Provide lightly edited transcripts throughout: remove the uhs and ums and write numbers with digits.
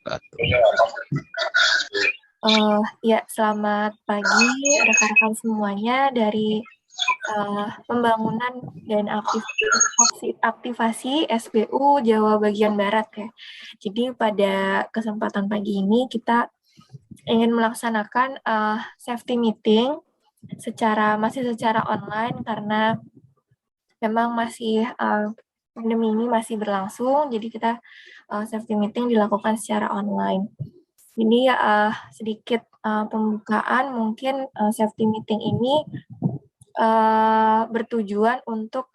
wabarakatuh. Ya, selamat pagi rekan-rekan semuanya dari pembangunan dan aktivasi SBU Jawa bagian Barat ya. Jadi pada kesempatan pagi ini kita ingin melaksanakan safety meeting masih secara online karena memang masih pandemi ini masih berlangsung. Jadi kita safety meeting dilakukan secara online. Ini sedikit pembukaan, mungkin safety meeting ini bertujuan untuk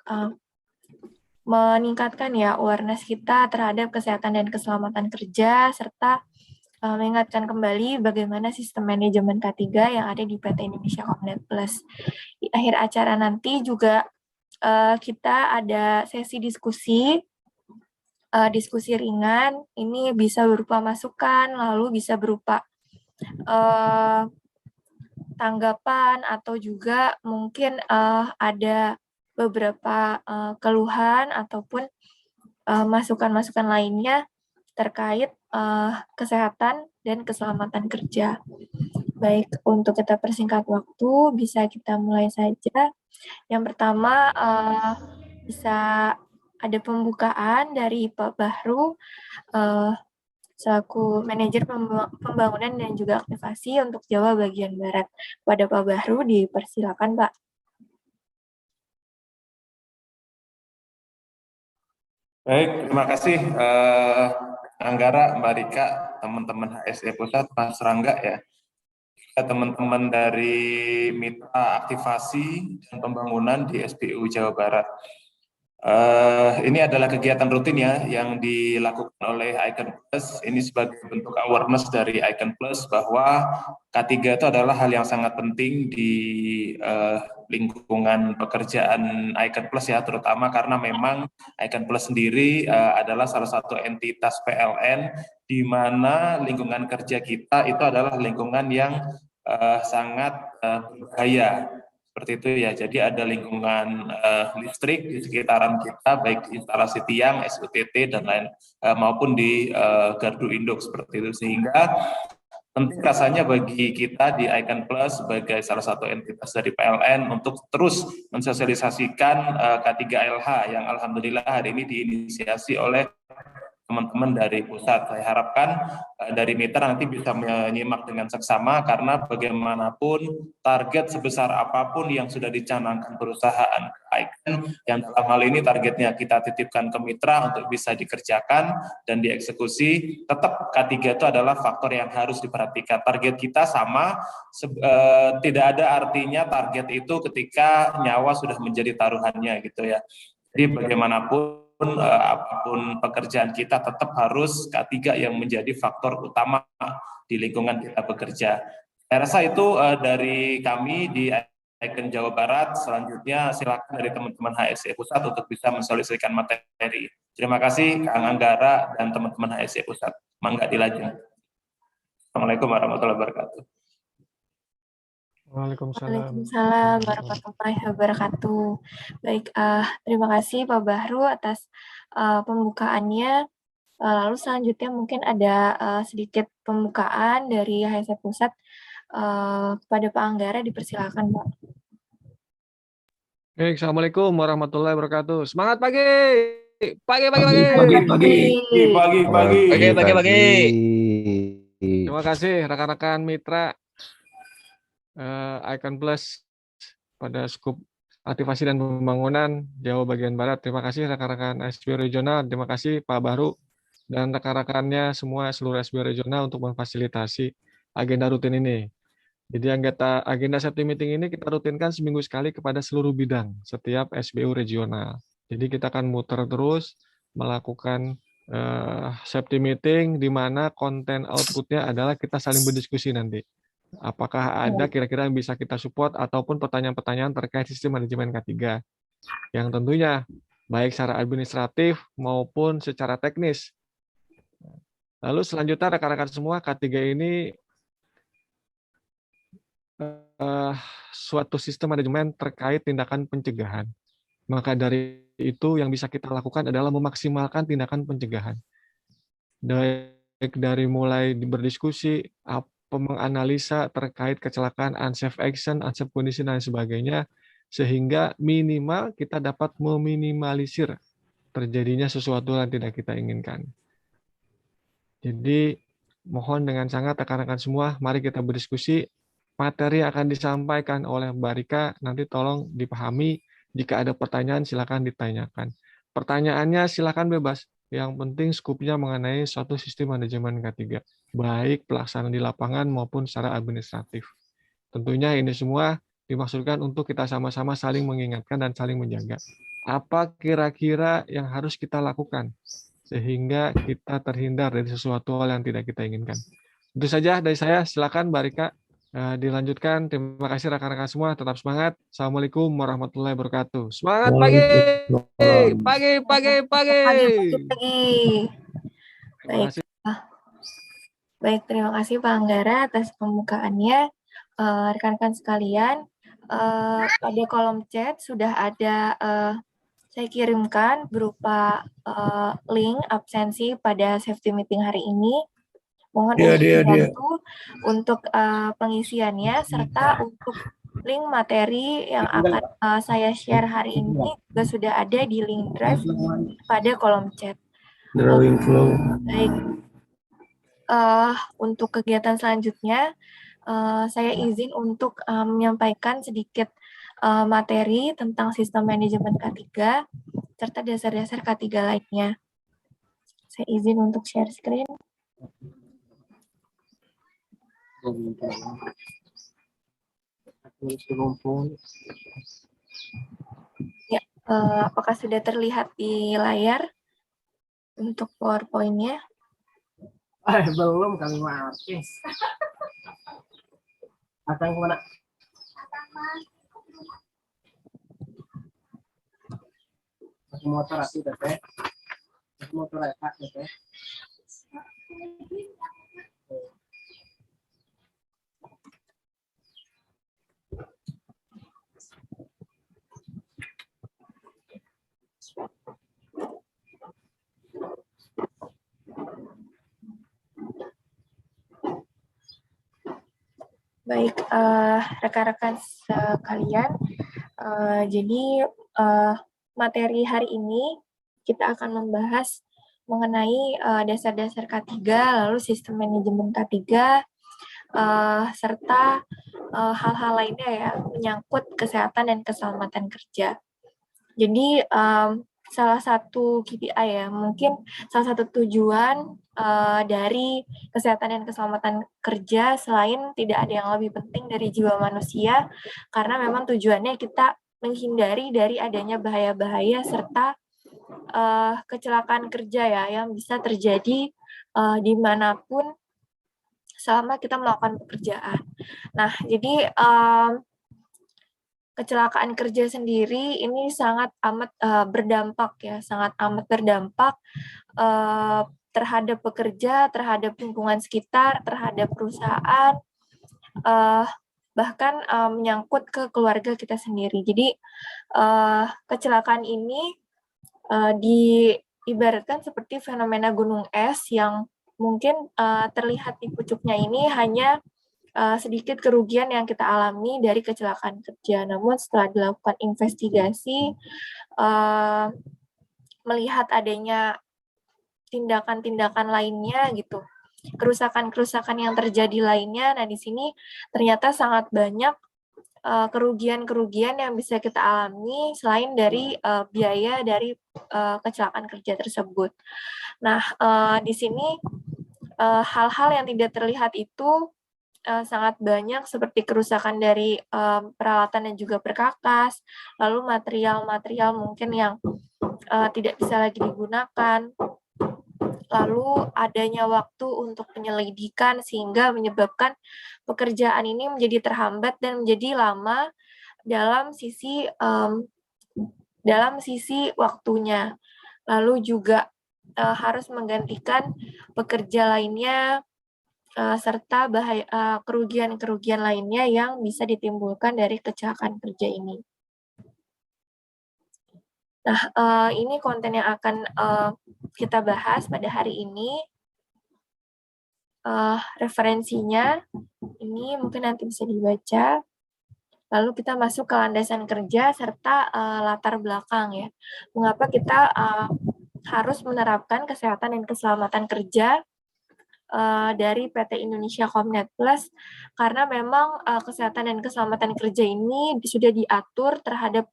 meningkatkan ya awareness kita terhadap kesehatan dan keselamatan kerja, serta mengingatkan kembali bagaimana sistem manajemen K3 yang ada di PT Indonesia Comnet Plus. Di akhir acara nanti juga kita ada sesi diskusi ringan, ini bisa berupa masukan, lalu bisa berupa tanggapan atau juga mungkin ada beberapa keluhan ataupun masukan-masukan lainnya terkait kesehatan dan keselamatan kerja. Baik, untuk kita persingkat waktu, bisa kita mulai saja. Yang pertama, bisa ada pembukaan dari Pak Bahru, selaku manajer pembangunan dan juga aktivasi untuk Jawa bagian Barat. Pada Pak Bahru, dipersilakan Pak. Baik, terima kasih Anggara, Mbak Rika, teman-teman HSE Pusat, Mas Rangga ya. Teman-teman dari Mitra Aktivasi dan Pembangunan di SBU Jawa Barat. Ini adalah kegiatan rutin ya yang dilakukan oleh Icon Plus. Ini sebagai bentuk awareness dari Icon Plus bahwa K3 itu adalah hal yang sangat penting di lingkungan pekerjaan Icon Plus ya, terutama karena memang Icon Plus sendiri adalah salah satu entitas PLN di mana lingkungan kerja kita itu adalah lingkungan yang sangat berbahaya. Seperti itu ya, jadi ada lingkungan listrik di sekitaran kita, baik instalasi tiang, SUTT, dan lain maupun di gardu induk seperti itu, sehingga penting rasanya bagi kita di Icon Plus sebagai salah satu entitas dari PLN untuk terus mensosialisasikan K3LH yang alhamdulillah hari ini diinisiasi oleh teman-teman dari pusat. Saya harapkan dari mitra nanti bisa menyimak dengan seksama karena bagaimanapun target sebesar apapun yang sudah dicanangkan perusahaan Icon, yang dalam hal ini targetnya kita titipkan ke mitra untuk bisa dikerjakan dan dieksekusi, tetap K3 itu adalah faktor yang harus diperhatikan. Target kita sama, tidak ada artinya target itu ketika nyawa sudah menjadi taruhannya gitu ya. Jadi bagaimanapun apapun pekerjaan kita tetap harus K3 yang menjadi faktor utama di lingkungan kita bekerja. Saya rasa itu dari kami di Icon Jawa Barat. Selanjutnya silakan dari teman-teman HSE Pusat untuk bisa mensolusikan materi. Terima kasih Kang Anggara dan teman-teman HSE Pusat. Mangga dilajeng. Assalamualaikum warahmatullahi wabarakatuh. Waalaikumsalam warahmatullahi wabarakatuh. Baik, terima kasih Pak Bahru atas pembukaannya. Lalu selanjutnya mungkin ada sedikit pembukaan dari HSE Pusat kepada Pak Anggara, dipersilakan Pak. Baik, Assalamualaikum warahmatullahi wabarakatuh. Semangat pagi! Pagi. Terima kasih rekan-rekan mitra Icon Plus pada skup aktivasi dan pembangunan Jawa bagian Barat. Terima kasih rekan-rekan SBU regional. Terima kasih Pak Bahru dan rekan-rekannya semua seluruh SBU regional untuk memfasilitasi agenda rutin ini. Jadi agenda safety meeting ini kita rutinkan seminggu sekali kepada seluruh bidang setiap SBU regional. Jadi kita akan muter terus melakukan safety meeting di mana konten outputnya adalah kita saling berdiskusi nanti. Apakah ada kira-kira yang bisa kita support ataupun pertanyaan-pertanyaan terkait sistem manajemen K3 yang tentunya baik secara administratif maupun secara teknis. Lalu selanjutnya rekan-rekan semua, K3 ini suatu sistem manajemen terkait tindakan pencegahan. Maka dari itu yang bisa kita lakukan adalah memaksimalkan tindakan pencegahan. baik dari mulai berdiskusi, menganalisa terkait kecelakaan, unsafe action, unsafe condition, dan sebagainya, sehingga minimal kita dapat meminimalisir terjadinya sesuatu yang tidak kita inginkan. Jadi, mohon dengan sangat rekan-rekan semua, mari kita berdiskusi. Materi yang akan disampaikan oleh Mbak Rika nanti tolong dipahami. Jika ada pertanyaan, silakan ditanyakan. Pertanyaannya silakan bebas. Yang penting skupnya mengenai suatu sistem manajemen K3, baik pelaksanaan di lapangan maupun secara administratif. Tentunya ini semua dimaksudkan untuk kita sama-sama saling mengingatkan dan saling menjaga. Apa kira-kira yang harus kita lakukan sehingga kita terhindar dari sesuatu hal yang tidak kita inginkan. Itu saja dari saya. Silakan Mbak Rika dilanjutkan. Terima kasih rekan-rekan semua. Tetap semangat. Assalamualaikum warahmatullahi wabarakatuh. Semangat pagi, pagi, pagi, pagi. Pagi. Terima kasih. Baik, terima kasih Pak Anggara atas pembukaannya. Rekan-rekan sekalian, pada kolom chat sudah ada saya kirimkan berupa link absensi pada safety meeting hari ini. Mohon untuk dibantu untuk pengisiannya serta untuk link materi yang akan saya share hari ini juga sudah ada di link drive pada kolom chat. Baik, untuk kegiatan selanjutnya saya izin untuk menyampaikan sedikit materi tentang sistem manajemen K3 serta dasar-dasar K3 lainnya. Saya izin untuk share screen. Ya, apakah sudah terlihat di layar untuk PowerPoint-nya? Belum kami maafis. Akan kemana? Aku motor aku teh. Aku motor aku teh. Baik, rekan-rekan sekalian, jadi materi hari ini kita akan membahas mengenai dasar-dasar K3, lalu sistem manajemen K3, serta hal-hal lainnya ya menyangkut kesehatan dan keselamatan kerja. Jadi salah satu KPI ya, mungkin salah satu tujuan dari kesehatan dan keselamatan kerja selain tidak ada yang lebih penting dari jiwa manusia, karena memang tujuannya kita menghindari dari adanya bahaya-bahaya serta kecelakaan kerja ya yang bisa terjadi dimanapun selama kita melakukan pekerjaan. Nah, jadi kecelakaan kerja sendiri ini sangat amat berdampak ya, sangat amat berdampak terhadap pekerja, terhadap lingkungan sekitar, terhadap perusahaan, bahkan menyangkut ke keluarga kita sendiri. Jadi kecelakaan ini diibaratkan seperti fenomena gunung es yang mungkin terlihat di pucuknya ini hanya sedikit kerugian yang kita alami dari kecelakaan kerja. Namun setelah dilakukan investigasi, melihat adanya tindakan-tindakan lainnya gitu, kerusakan-kerusakan yang terjadi lainnya. Nah, di sini ternyata sangat banyak kerugian-kerugian yang bisa kita alami selain dari biaya dari kecelakaan kerja tersebut. Nah, di sini hal-hal yang tidak terlihat itu sangat banyak seperti kerusakan dari peralatan dan juga perkakas, lalu material-material mungkin yang tidak bisa lagi digunakan, lalu adanya waktu untuk penyelidikan sehingga menyebabkan pekerjaan ini menjadi terhambat dan menjadi lama dalam sisi waktunya. Lalu juga harus menggantikan pekerja lainnya serta kerugian-kerugian lainnya yang bisa ditimbulkan dari kecelakaan kerja ini. Nah, ini konten yang akan kita bahas pada hari ini. referensinya. Ini mungkin nanti bisa dibaca. Lalu kita masuk ke landasan kerja serta latar belakang ya. Mengapa kita harus menerapkan kesehatan dan keselamatan kerja dari PT Indonesia Comnet Plus, karena memang kesehatan dan keselamatan kerja ini sudah diatur terhadap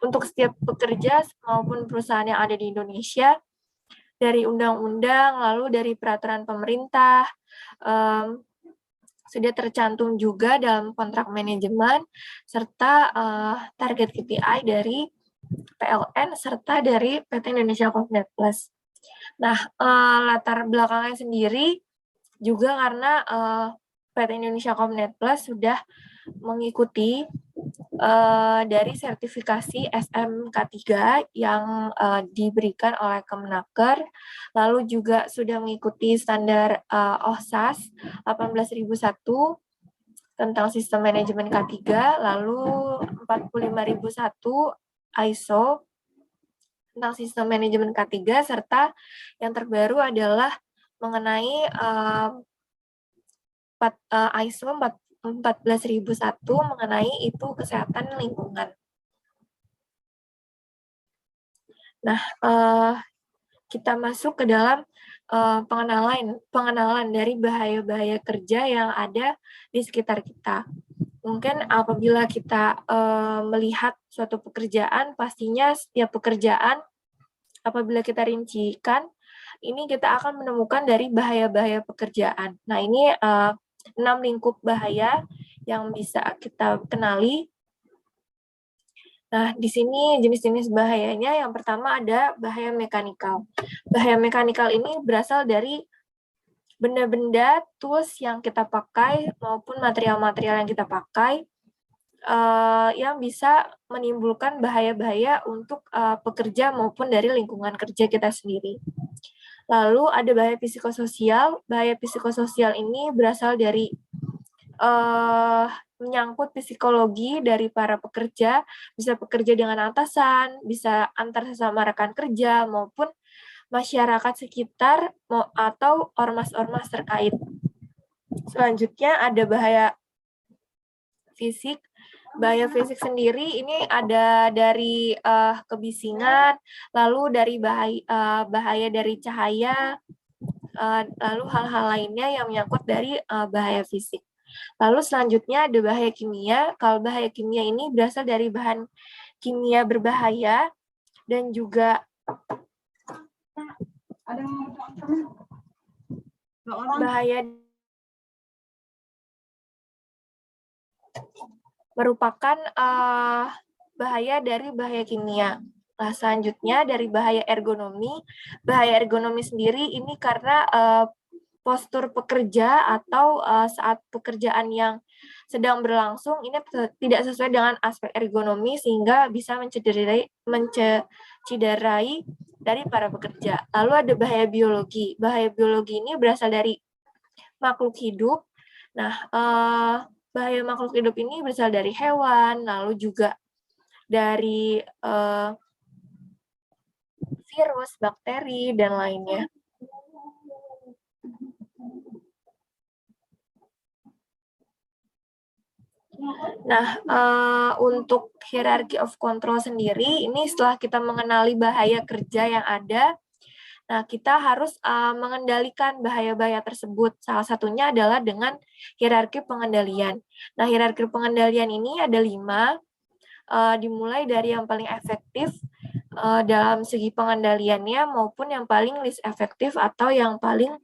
untuk setiap pekerja maupun perusahaan yang ada di Indonesia, dari undang-undang, lalu dari peraturan pemerintah, sudah tercantum juga dalam kontrak manajemen, serta target KPI dari PLN, serta dari PT Indonesia Comnet Plus. Nah, latar belakangnya sendiri juga karena PT Indonesia Comnet Plus sudah mengikuti dari sertifikasi SMK3 yang diberikan oleh Kemenaker, lalu juga sudah mengikuti standar OHSAS 18001 tentang sistem manajemen K3, lalu 45001 ISO tentang sistem manajemen K3, serta yang terbaru adalah mengenai ISO 14001 mengenai itu kesehatan lingkungan. Nah, kita masuk ke dalam pengenalan dari bahaya-bahaya kerja yang ada di sekitar kita. Mungkin apabila kita melihat suatu pekerjaan, pastinya setiap pekerjaan apabila kita rincikan, ini kita akan menemukan dari bahaya-bahaya pekerjaan. Nah, ini 6 lingkup bahaya yang bisa kita kenali. Nah, di sini jenis-jenis bahayanya yang pertama ada bahaya mekanikal. Bahaya mekanikal ini berasal dari benda-benda, tools yang kita pakai maupun material-material yang kita pakai yang bisa menimbulkan bahaya-bahaya untuk pekerja maupun dari lingkungan kerja kita sendiri. Lalu ada bahaya psikososial. Bahaya psikososial ini berasal dari menyangkut psikologi dari para pekerja, bisa pekerja dengan atasan, bisa antar sesama rekan kerja, maupun masyarakat sekitar atau ormas-ormas terkait. Selanjutnya ada bahaya fisik. Bahaya fisik sendiri ini ada dari kebisingan, lalu dari bahaya dari cahaya, lalu hal-hal lainnya yang menyangkut dari bahaya fisik. Lalu selanjutnya ada bahaya kimia. Kalau bahaya kimia ini berasal dari bahan kimia berbahaya dan juga bahaya merupakan bahaya dari bahaya kimia. Nah, selanjutnya dari bahaya ergonomi. Bahaya ergonomi sendiri ini karena postur pekerja atau saat pekerjaan yang sedang berlangsung ini tidak sesuai dengan aspek ergonomi sehingga bisa mencederai dari para pekerja. Lalu ada bahaya biologi. Bahaya biologi ini berasal dari makhluk hidup. Nah, bahaya makhluk hidup ini berasal dari hewan, lalu juga dari virus, bakteri, dan lainnya. Nah, untuk hierarchy of control sendiri, ini setelah kita mengenali bahaya kerja yang ada, nah kita harus mengendalikan bahaya-bahaya tersebut. Salah satunya adalah dengan hierarki pengendalian. Nah, hierarki pengendalian ini ada 5, dimulai dari yang paling efektif dalam segi pengendaliannya maupun yang paling least efektif atau yang paling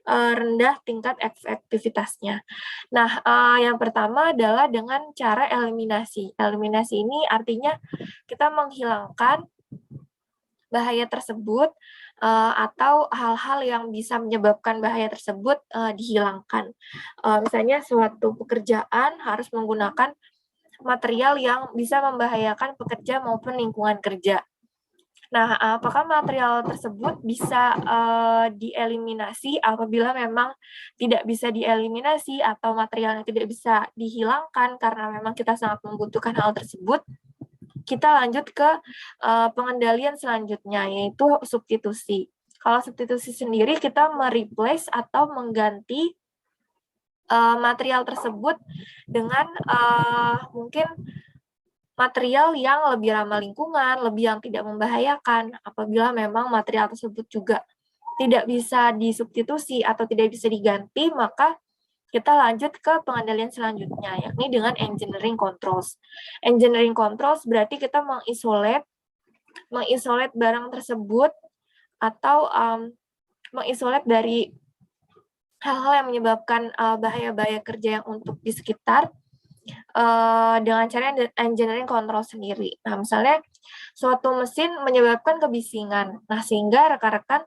rendah tingkat efektivitasnya. Nah, yang pertama adalah dengan cara eliminasi. Eliminasi ini artinya kita menghilangkan bahaya tersebut atau hal-hal yang bisa menyebabkan bahaya tersebut dihilangkan. Misalnya suatu pekerjaan harus menggunakan material yang bisa membahayakan pekerja maupun lingkungan kerja. Nah, apakah material tersebut bisa dieliminasi apabila memang tidak bisa dieliminasi atau materialnya tidak bisa dihilangkan karena memang kita sangat membutuhkan hal tersebut? Kita lanjut ke pengendalian selanjutnya, yaitu substitusi. Kalau substitusi sendiri kita mereplace atau mengganti material tersebut dengan mungkin material yang lebih ramah lingkungan, lebih yang tidak membahayakan. Apabila memang material tersebut juga tidak bisa disubstitusi atau tidak bisa diganti, maka kita lanjut ke pengendalian selanjutnya, yakni dengan engineering controls. Engineering controls berarti kita mengisolate barang tersebut atau mengisolate dari hal-hal yang menyebabkan bahaya-bahaya kerja yang untuk di sekitar dengan cara engineering control sendiri. Nah, misalnya suatu mesin menyebabkan kebisingan, nah sehingga rekan-rekan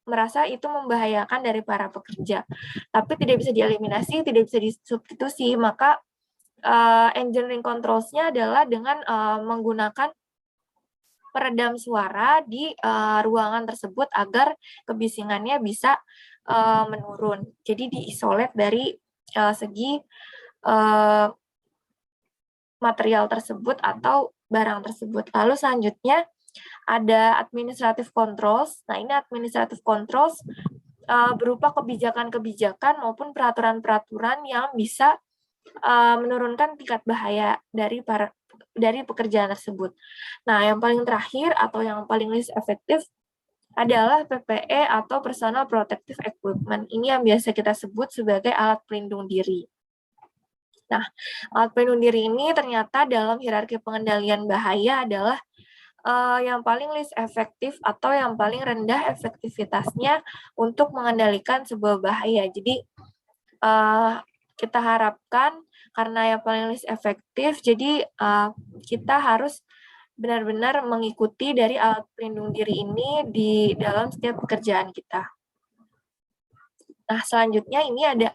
merasa itu membahayakan dari para pekerja, tapi tidak bisa dieliminasi, tidak bisa disubstitusi, maka engineering controls-nya adalah dengan menggunakan peredam suara di ruangan tersebut agar kebisingannya bisa menurun. Jadi diisolate dari segi material tersebut atau barang tersebut. Lalu selanjutnya ada administrative controls. Nah, ini administrative controls berupa kebijakan-kebijakan maupun peraturan-peraturan yang bisa menurunkan tingkat bahaya dari pekerjaan tersebut. Nah, yang paling terakhir atau yang paling least efektif adalah PPE atau Personal Protective Equipment. Ini yang biasa kita sebut sebagai alat pelindung diri. Nah, alat pelindung diri ini ternyata dalam hierarki pengendalian bahaya adalah yang paling least efektif atau yang paling rendah efektivitasnya untuk mengendalikan sebuah bahaya. Jadi, kita harapkan karena yang paling least efektif, jadi kita harus benar-benar mengikuti dari alat pelindung diri ini di dalam setiap pekerjaan kita. Nah, selanjutnya ini ada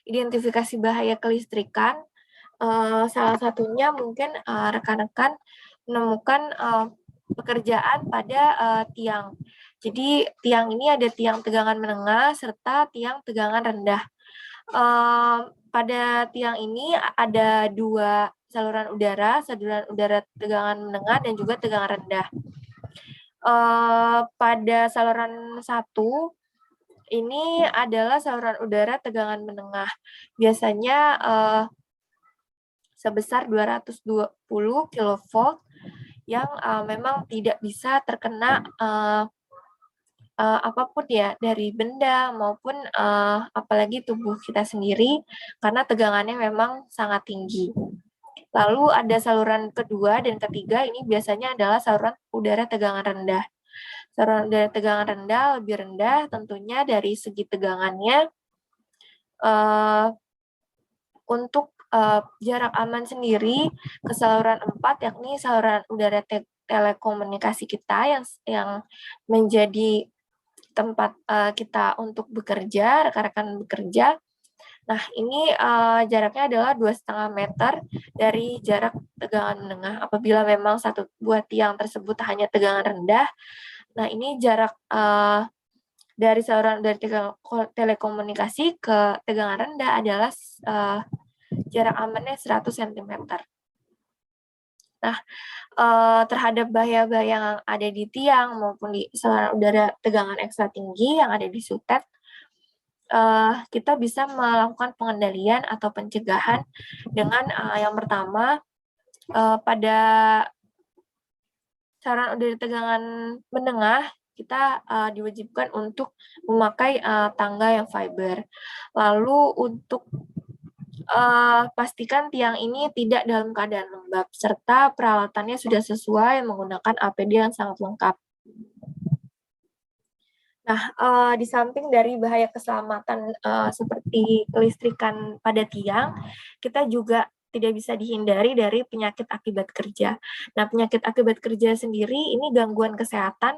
identifikasi bahaya kelistrikan. Salah satunya mungkin rekan-rekan menemukan pekerjaan pada tiang. Jadi tiang ini ada tiang tegangan menengah serta tiang tegangan rendah. Pada tiang ini ada dua saluran udara tegangan menengah dan juga tegangan rendah. Pada saluran 1 ini adalah saluran udara tegangan menengah. Biasanya sebesar 220 kV yang memang tidak bisa terkena apapun ya, dari benda maupun apalagi tubuh kita sendiri karena tegangannya memang sangat tinggi. Lalu ada saluran kedua dan ketiga, ini biasanya adalah saluran udara tegangan rendah. Saluran udara tegangan rendah lebih rendah tentunya dari segi tegangannya. Untuk jarak aman sendiri ke saluran 4, yakni saluran udara telekomunikasi kita yang menjadi tempat kita untuk bekerja, rekan-rekan bekerja. Nah, ini jaraknya adalah 2,5 meter dari jarak tegangan menengah. Apabila memang satu buah tiang tersebut hanya tegangan rendah, nah ini jarak dari saluran dari telekomunikasi ke tegangan rendah adalah jarak amannya 100 cm. Nah, terhadap bahaya-bahaya yang ada di tiang maupun di saluran udara tegangan ekstra tinggi yang ada di sutet, kita bisa melakukan pengendalian atau pencegahan dengan yang pertama, pada saluran udara tegangan menengah, kita diwajibkan untuk memakai tangga yang fiber. Lalu untuk pastikan tiang ini tidak dalam keadaan lembab, serta peralatannya sudah sesuai menggunakan APD yang sangat lengkap. Nah, di samping dari bahaya keselamatan seperti kelistrikan pada tiang, kita juga tidak bisa dihindari dari penyakit akibat kerja. Nah, penyakit akibat kerja sendiri ini gangguan kesehatan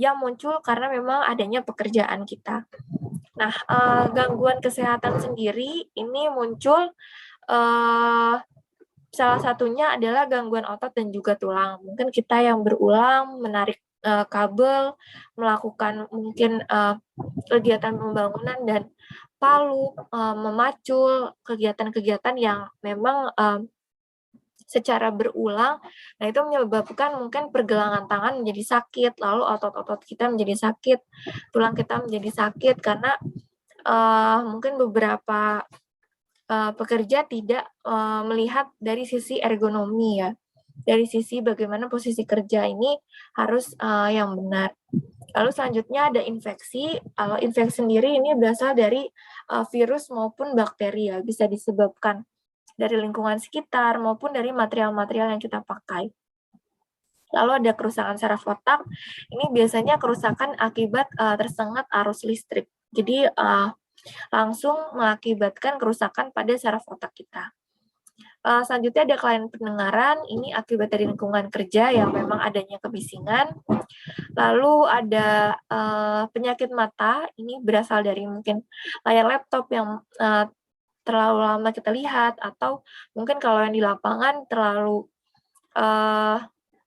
yang muncul karena memang adanya pekerjaan kita. Nah, gangguan kesehatan sendiri ini muncul salah satunya adalah gangguan otot dan juga tulang. Mungkin kita yang berulang menarik kabel, melakukan mungkin kegiatan pembangunan dan palu, memacul, kegiatan-kegiatan yang memang secara berulang, nah itu menyebabkan mungkin pergelangan tangan menjadi sakit, lalu otot-otot kita menjadi sakit, tulang kita menjadi sakit karena mungkin beberapa pekerja tidak melihat dari sisi ergonomi ya, dari sisi bagaimana posisi kerja ini harus yang benar. Lalu selanjutnya ada infeksi. Kalau infeksi sendiri ini berasal dari virus maupun bakteri ya, bisa disebabkan dari lingkungan sekitar maupun dari material-material yang kita pakai. Lalu ada kerusakan saraf otak. Ini biasanya kerusakan akibat tersengat arus listrik. Jadi langsung mengakibatkan kerusakan pada saraf otak kita. Selanjutnya ada kelainan pendengaran, ini akibat dari lingkungan kerja yang memang adanya kebisingan. Lalu ada penyakit mata, ini berasal dari mungkin layar laptop yang terlalu lama kita lihat, atau mungkin kalau yang di lapangan terlalu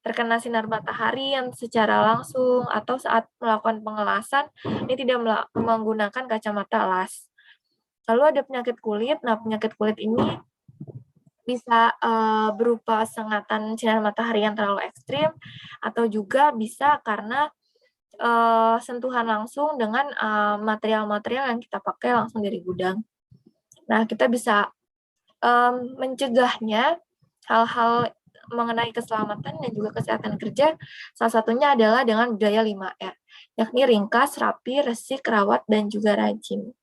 terkena sinar matahari yang secara langsung, atau saat melakukan pengelasan, ini tidak menggunakan kacamata las. Lalu ada penyakit kulit, nah penyakit kulit ini bisa berupa sengatan sinar matahari yang terlalu ekstrim, atau juga bisa karena sentuhan langsung dengan material-material yang kita pakai langsung dari gudang. Nah, kita bisa mencegahnya hal-hal mengenai keselamatan dan juga kesehatan kerja, salah satunya adalah dengan budaya 5R, yakni ringkas, rapi, resik, rawat, dan juga rajin.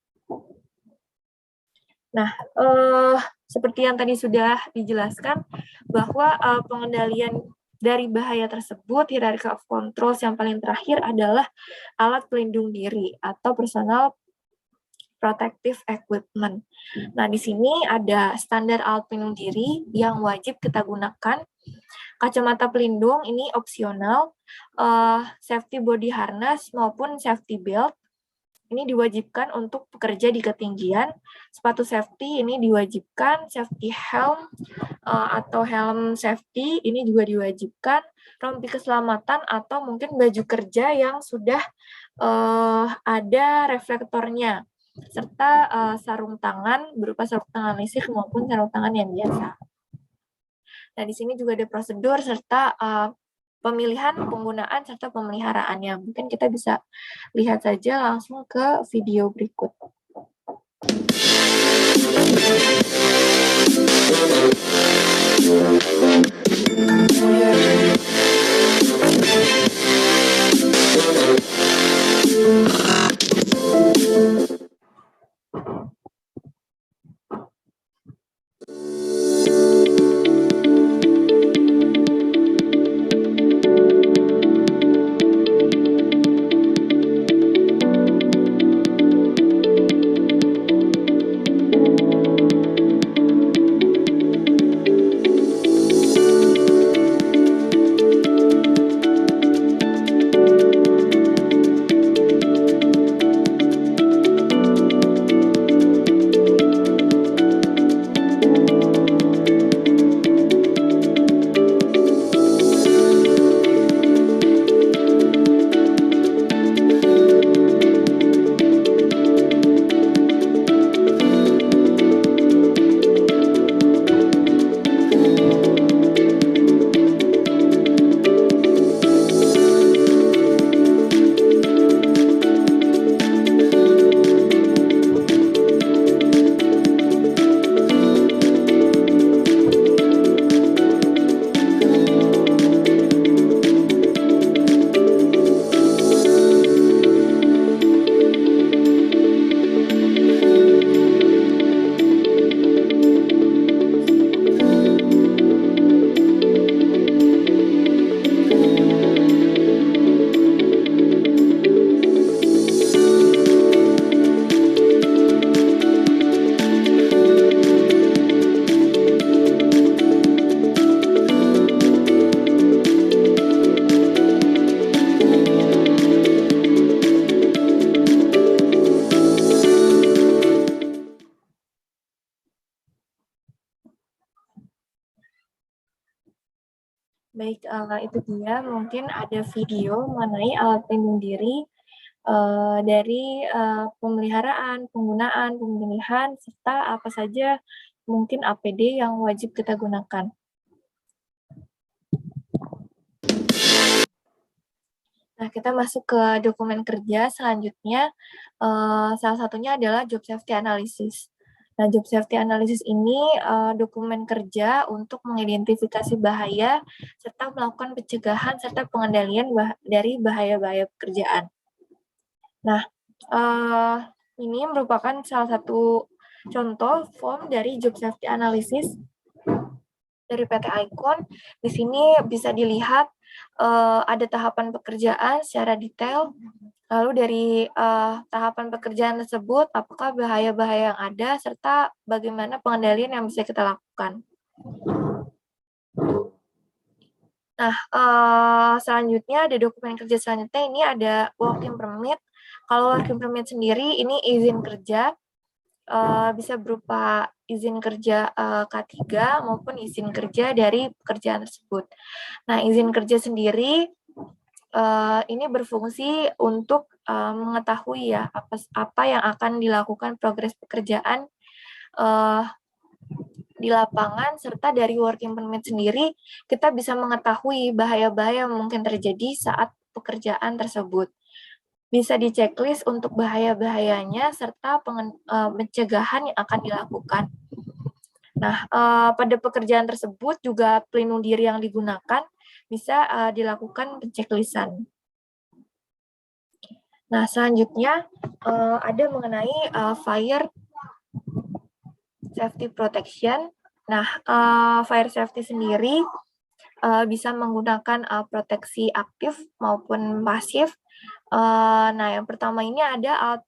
Nah, seperti yang tadi sudah dijelaskan, bahwa pengendalian dari bahaya tersebut, hierarchy of controls yang paling terakhir adalah alat pelindung diri atau personal protective equipment. Nah, di sini ada standar alat pelindung diri yang wajib kita gunakan. Kacamata pelindung ini opsional, safety body harness maupun safety belt ini diwajibkan untuk pekerja di ketinggian. Sepatu safety ini diwajibkan, safety helm atau helm safety ini juga diwajibkan, rompi keselamatan atau mungkin baju kerja yang sudah ada reflektornya, serta sarung tangan berupa sarung tangan listrik maupun sarung tangan yang biasa. Nah, di sini juga ada prosedur serta pemilihan, penggunaan, serta pemeliharaannya. Mungkin kita bisa lihat saja langsung ke video berikut. Baik, itu dia mungkin ada video mengenai alat pelindung diri dari pemeliharaan, penggunaan, pemilihan, serta apa saja mungkin APD yang wajib kita gunakan. Nah, kita masuk ke dokumen kerja selanjutnya. Salah satunya adalah job safety analysis. Nah, job safety analysis ini dokumen kerja untuk mengidentifikasi bahaya serta melakukan pencegahan serta pengendalian dari bahaya-bahaya pekerjaan. Nah, ini merupakan salah satu contoh form dari job safety analysis dari PT Icon. Di sini bisa dilihat ada tahapan pekerjaan secara detail. Lalu dari tahapan pekerjaan tersebut, apakah bahaya-bahaya yang ada, serta bagaimana pengendalian yang bisa kita lakukan. Nah, selanjutnya ada dokumen kerja selanjutnya, ini ada working permit. Kalau working permit sendiri, ini izin kerja, bisa berupa izin kerja K3 maupun izin kerja dari pekerjaan tersebut. Nah, izin kerja sendiri ini berfungsi untuk mengetahui ya apa yang akan dilakukan progres pekerjaan di lapangan, serta dari working permit sendiri kita bisa mengetahui bahaya-bahaya yang mungkin terjadi saat pekerjaan tersebut. Bisa di checklist untuk bahaya-bahayanya serta pencegahan yang akan dilakukan. Nah, pada pekerjaan tersebut juga pelindung diri yang digunakan bisa dilakukan penchecklist-an. Nah, selanjutnya ada mengenai fire safety protection. Nah, fire safety sendiri bisa menggunakan proteksi aktif maupun pasif. Nah, yang pertama ini ada alat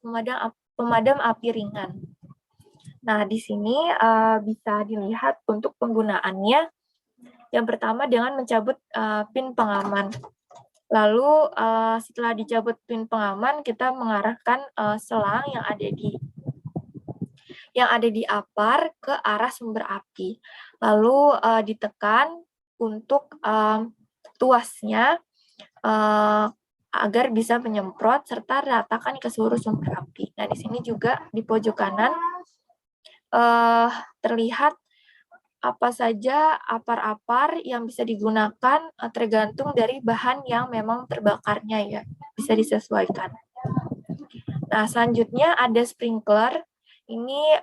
pemadam api ringan. Nah, di sini bisa dilihat untuk penggunaannya. Yang pertama dengan mencabut pin pengaman. Lalu setelah dicabut pin pengaman, kita mengarahkan selang yang ada di apar ke arah sumber api. Lalu ditekan untuk tuasnya agar bisa menyemprot serta ratakan ke seluruh sumber api. Nah, di sini juga di pojok kanan terlihat apa saja apar-apar yang bisa digunakan tergantung dari bahan yang memang terbakarnya ya, bisa disesuaikan. Nah, selanjutnya ada sprinkler. Ini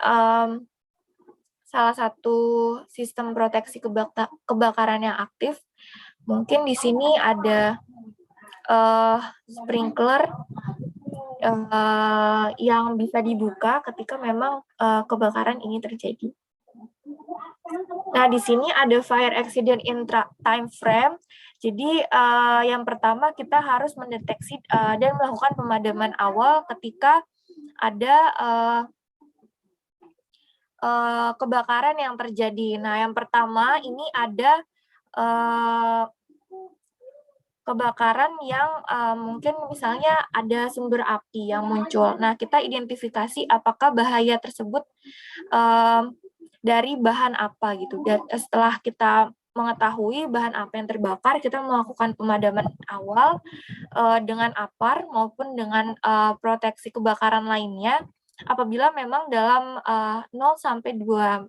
salah satu sistem proteksi kebakaran yang aktif. Mungkin di sini ada sprinkler yang bisa dibuka ketika memang kebakaran ini terjadi. Nah, di sini ada fire accident in time frame. Jadi, yang pertama kita harus mendeteksi dan melakukan pemadaman awal ketika ada kebakaran yang terjadi. Nah, yang pertama ini ada kebakaran yang mungkin misalnya ada sumber api yang muncul. Nah, kita identifikasi apakah bahaya tersebut dari bahan apa gitu. Dan setelah kita mengetahui bahan apa yang terbakar, kita melakukan pemadaman awal dengan apar maupun dengan proteksi kebakaran lainnya. Apabila memang dalam 0 sampai 2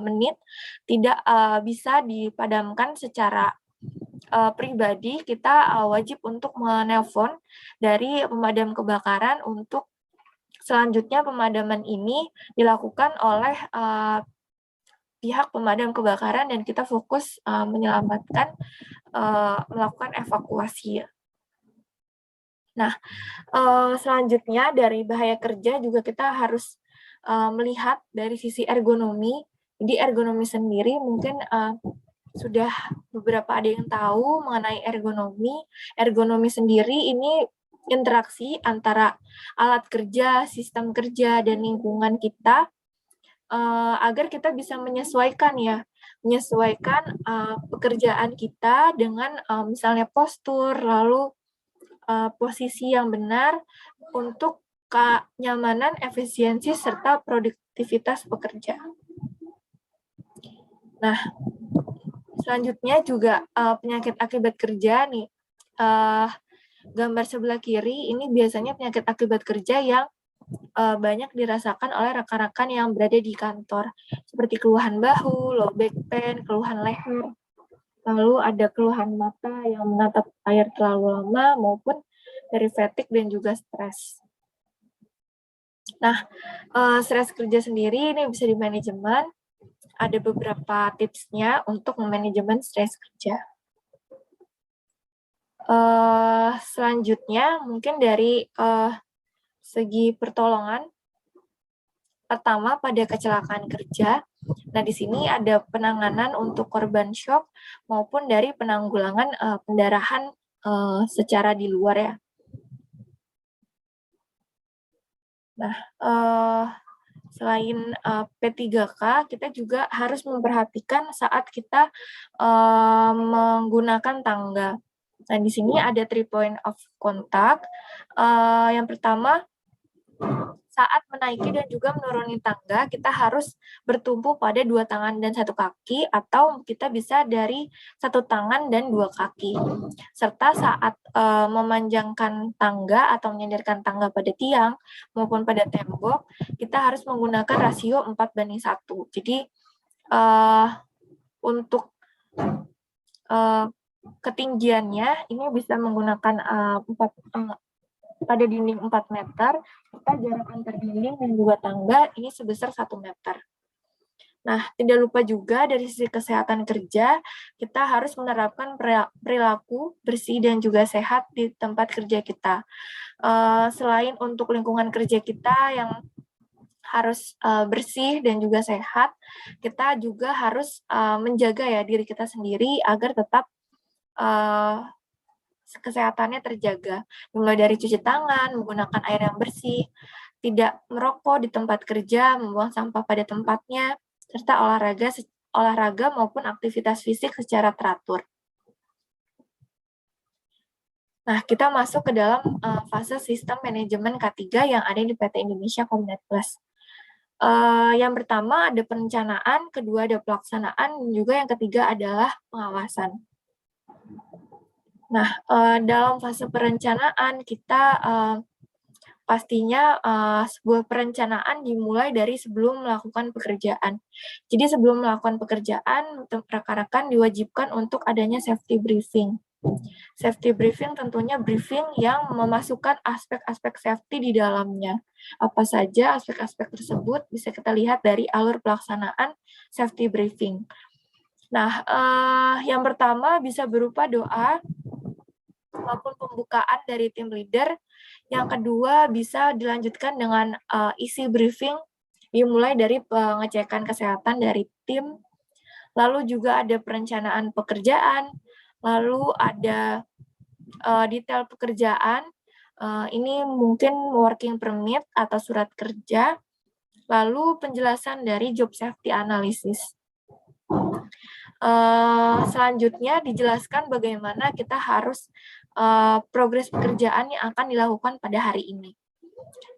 menit tidak bisa dipadamkan secara pribadi, kita wajib untuk menelpon dari pemadam kebakaran untuk selanjutnya pemadaman ini dilakukan oleh pihak pemadam kebakaran dan kita fokus menyelamatkan, melakukan evakuasi. Nah, selanjutnya dari bahaya kerja juga kita harus melihat dari sisi ergonomi. Jadi ergonomi sendiri mungkin sudah beberapa ada yang tahu mengenai ergonomi. Ergonomi sendiri ini interaksi antara alat kerja, sistem kerja, dan lingkungan kita agar kita bisa menyesuaikan pekerjaan kita dengan misalnya postur, lalu posisi yang benar untuk kenyamanan, efisiensi, serta produktivitas pekerja. Nah, selanjutnya juga penyakit akibat kerja nih. Gambar sebelah kiri ini biasanya penyakit akibat kerja yang banyak dirasakan oleh rekan-rekan yang berada di kantor, seperti keluhan bahu, low back pain, keluhan leher, lalu ada keluhan mata yang menatap layar terlalu lama, maupun dari fatigue dan juga stres. Nah, stres kerja sendiri ini bisa dimanajemen. Ada beberapa tipsnya untuk memanajemen stres kerja. Selanjutnya mungkin dari segi pertolongan. Pertama, pada kecelakaan kerja. Nah, di sini ada penanganan untuk korban shock maupun dari penanggulangan pendarahan secara di luar ya. Nah, selain P3K, kita juga harus memperhatikan saat kita menggunakan tangga. Nah, di sini ada 3 point of contact. Yang pertama, saat menaiki dan juga menuruni tangga, kita harus bertumpu pada 2 tangan dan 1 kaki, atau kita bisa dari 1 tangan dan 2 kaki. Serta saat memanjangkan tangga atau menyandarkan tangga pada tiang maupun pada tembok, kita harus menggunakan rasio 4:1. Jadi, untuk ketinggiannya, ini bisa menggunakan pada dinding 4 meter, kita jarak antar dinding dan juga tangga ini sebesar 1 meter. Nah, tidak lupa juga dari sisi kesehatan kerja, kita harus menerapkan perilaku bersih dan juga sehat di tempat kerja kita. Selain untuk lingkungan kerja kita yang harus bersih dan juga sehat, kita juga harus menjaga ya diri kita sendiri agar tetap kesehatannya terjaga, mulai dari cuci tangan, menggunakan air yang bersih, tidak merokok di tempat kerja, membuang sampah pada tempatnya, serta olahraga maupun aktivitas fisik secara teratur. Nah, kita masuk ke dalam fase sistem manajemen K3 yang ada di PT Indonesia Komunet Plus. Yang pertama ada perencanaan, kedua ada pelaksanaan, dan juga yang ketiga adalah pengawasan. Nah, dalam fase perencanaan kita pastinya sebuah perencanaan dimulai dari sebelum melakukan pekerjaan. Jadi sebelum melakukan pekerjaan, rekan-rekan diwajibkan untuk adanya safety briefing. Safety briefing tentunya briefing yang memasukkan aspek-aspek safety di dalamnya. Apa saja aspek-aspek tersebut bisa kita lihat dari alur pelaksanaan safety briefing. Nah, yang pertama bisa berupa doa maupun pembukaan dari tim leader. Yang kedua bisa dilanjutkan dengan isi briefing dimulai dari pengecekan kesehatan dari tim, lalu juga ada perencanaan pekerjaan, lalu ada detail pekerjaan, ini mungkin working permit atau surat kerja, lalu penjelasan dari job safety analysis. Selanjutnya dijelaskan bagaimana kita harus progres pekerjaan yang akan dilakukan pada hari ini.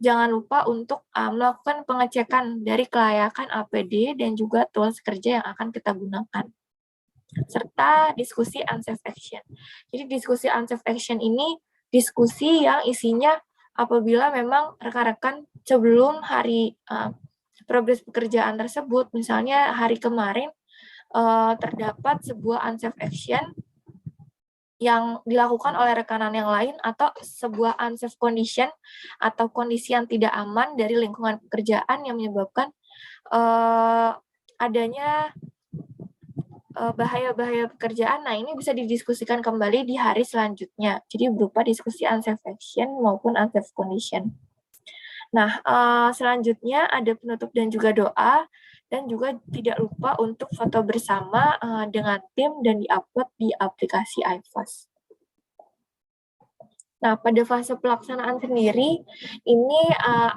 Jangan lupa untuk melakukan pengecekan dari kelayakan APD dan juga tools kerja yang akan kita gunakan. Serta diskusi unsafe action. Jadi diskusi unsafe action ini diskusi yang isinya apabila memang rekan-rekan sebelum hari progres pekerjaan tersebut, misalnya hari kemarin terdapat sebuah unsafe action yang dilakukan oleh rekanan yang lain atau sebuah unsafe condition atau kondisi yang tidak aman dari lingkungan pekerjaan yang menyebabkan adanya bahaya-bahaya pekerjaan. Nah, ini bisa didiskusikan kembali di hari selanjutnya. Jadi berupa diskusi unsafe action maupun unsafe condition. Nah, selanjutnya ada penutup dan juga doa. Dan juga tidak lupa untuk foto bersama dengan tim dan diupload di aplikasi iFast. Nah, pada fase pelaksanaan sendiri, ini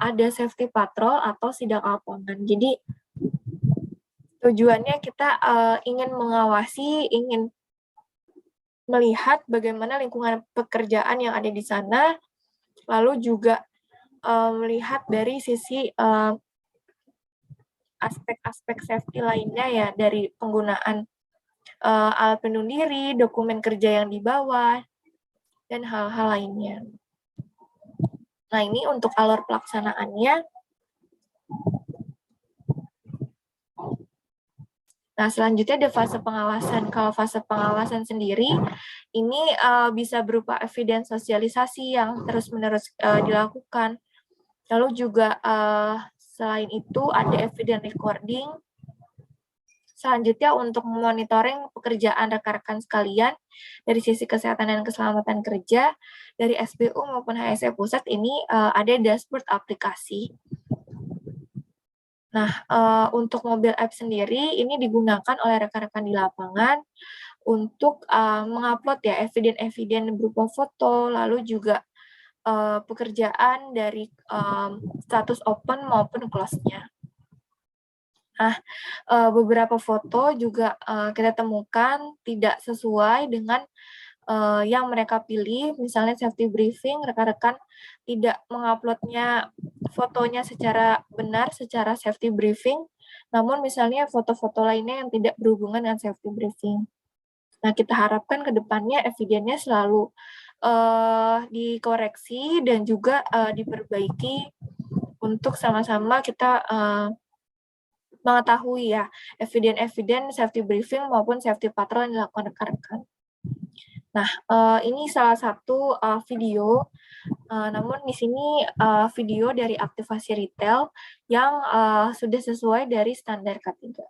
ada safety patrol atau sidak lapangan. Jadi, tujuannya kita ingin mengawasi, ingin melihat bagaimana lingkungan pekerjaan yang ada di sana, lalu juga melihat dari sisi aspek-aspek safety lainnya ya, dari penggunaan alat pelindung diri, dokumen kerja yang dibawa, dan hal-hal lainnya. Nah, ini untuk alur pelaksanaannya. Nah, selanjutnya ada fase pengawasan. Kalau fase pengawasan sendiri, ini bisa berupa evidence sosialisasi yang terus-menerus dilakukan. Lalu juga selain itu ada evidence recording. Selanjutnya untuk monitoring pekerjaan rekan-rekan sekalian dari sisi kesehatan dan keselamatan kerja, dari SBU maupun HSE Pusat ini ada dashboard aplikasi. Nah, untuk mobile app sendiri ini digunakan oleh rekan-rekan di lapangan untuk mengupload ya eviden-eviden berupa foto, lalu juga pekerjaan dari status open maupun close-nya. Nah, beberapa foto juga kita temukan tidak sesuai dengan yang mereka pilih, misalnya safety briefing, rekan-rekan tidak menguploadnya fotonya secara benar, secara safety briefing, namun misalnya foto-foto lainnya yang tidak berhubungan dengan safety briefing. Nah, kita harapkan ke depannya evidennya selalu dikoreksi dan juga diperbaiki untuk sama-sama kita mengetahui ya eviden-eviden safety briefing maupun safety patrol yang dilakukan rekan-rekan. Nah, ini salah satu video, namun di sini video dari aktivasi retail yang sudah sesuai dari standar K3.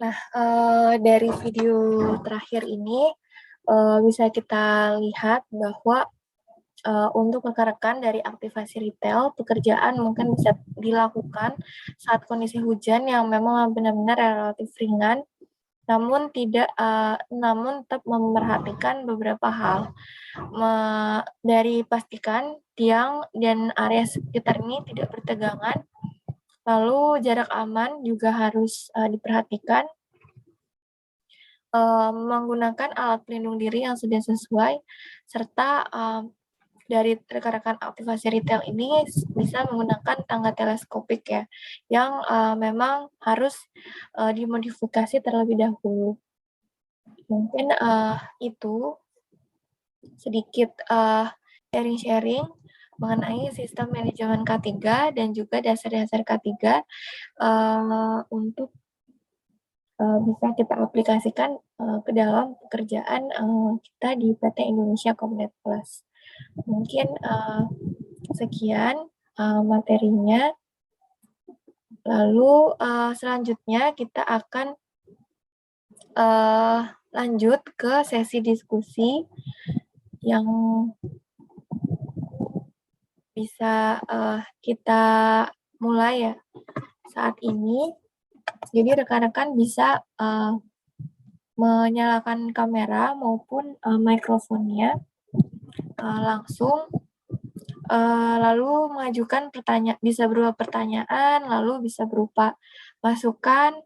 Nah, dari video terakhir ini bisa kita lihat bahwa untuk rekan-rekan dari aktivasi retail, pekerjaan mungkin bisa dilakukan saat kondisi hujan yang memang benar-benar relatif ringan, namun namun tetap memperhatikan beberapa hal. Dari pastikan tiang dan area sekitar ini tidak bertegangan, lalu jarak aman juga harus diperhatikan. Menggunakan alat pelindung diri yang sudah sesuai, serta dari rekan-rekan aktivasi retail ini bisa menggunakan tangga teleskopik ya, yang memang harus dimodifikasi terlebih dahulu. Mungkin itu sedikit sharing-sharing mengenai sistem manajemen K3 dan juga dasar-dasar K3 untuk bisa kita aplikasikan ke dalam pekerjaan kita di PT Indonesia Comnet Plus. Mungkin sekian materinya. Lalu selanjutnya kita akan lanjut ke sesi diskusi yang bisa kita mulai ya saat ini. Jadi rekan-rekan bisa menyalakan kamera maupun mikrofonnya langsung, lalu mengajukan pertanyaan, bisa berupa pertanyaan, lalu bisa berupa masukan,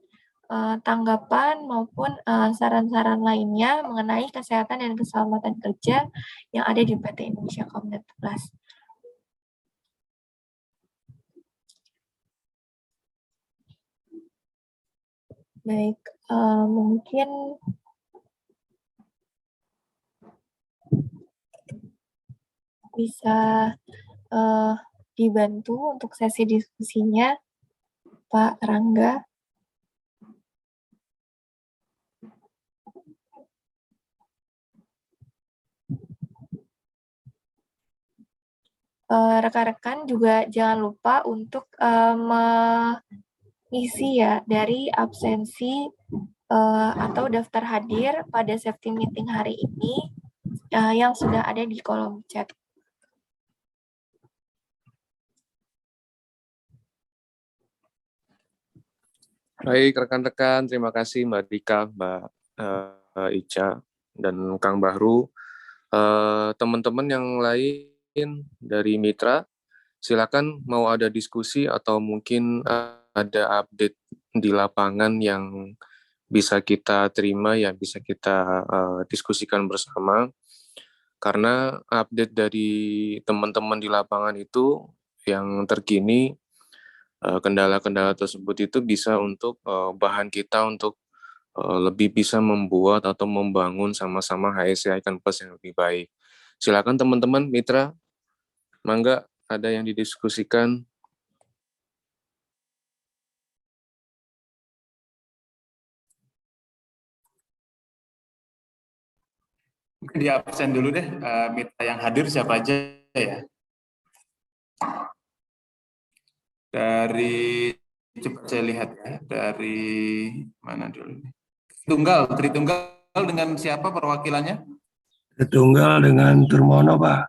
tanggapan maupun saran-saran lainnya mengenai kesehatan dan keselamatan kerja yang ada di PT Indonesia Comnet Plus. Baik, mungkin bisa dibantu untuk sesi diskusinya, Pak Rangga. Rekan-rekan juga jangan lupa untuk mengisi ya dari absensi atau daftar hadir pada safety meeting hari ini yang sudah ada di kolom chat. Baik, rekan-rekan, terima kasih Mbak Dika, Mbak Ica, dan Kang Bahru. Teman-teman yang lain dari Mitra, silakan mau ada diskusi atau mungkin ada update di lapangan yang bisa kita terima, ya bisa kita diskusikan bersama. Karena update dari teman-teman di lapangan itu yang terkini, kendala-kendala tersebut itu bisa untuk bahan kita untuk lebih bisa membuat atau membangun sama-sama HSE Icon Plus yang lebih baik. Silakan teman-teman Mitra, mangga ada yang didiskusikan. Mungkin di absen dulu deh, Mitra yang hadir siapa aja ya? Dari, coba saya lihat ya, dari mana dulu? Tritunggal dengan siapa perwakilannya? Tritunggal dengan Turmono, Pak.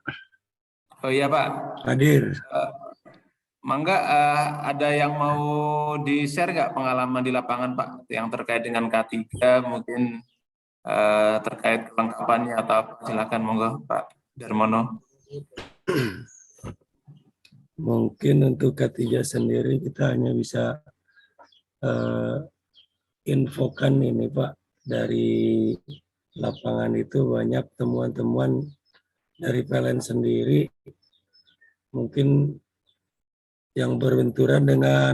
Oh iya Pak. Hadir. Mangga ada yang mau di-share nggak pengalaman di lapangan Pak yang terkait dengan K3 mungkin terkait kelengkapannya atau apa? Silakan monggo Pak Darmono. Mungkin untuk K3 sendiri kita hanya bisa infokan ini Pak, dari lapangan itu banyak temuan-temuan dari PLN sendiri mungkin yang berbenturan dengan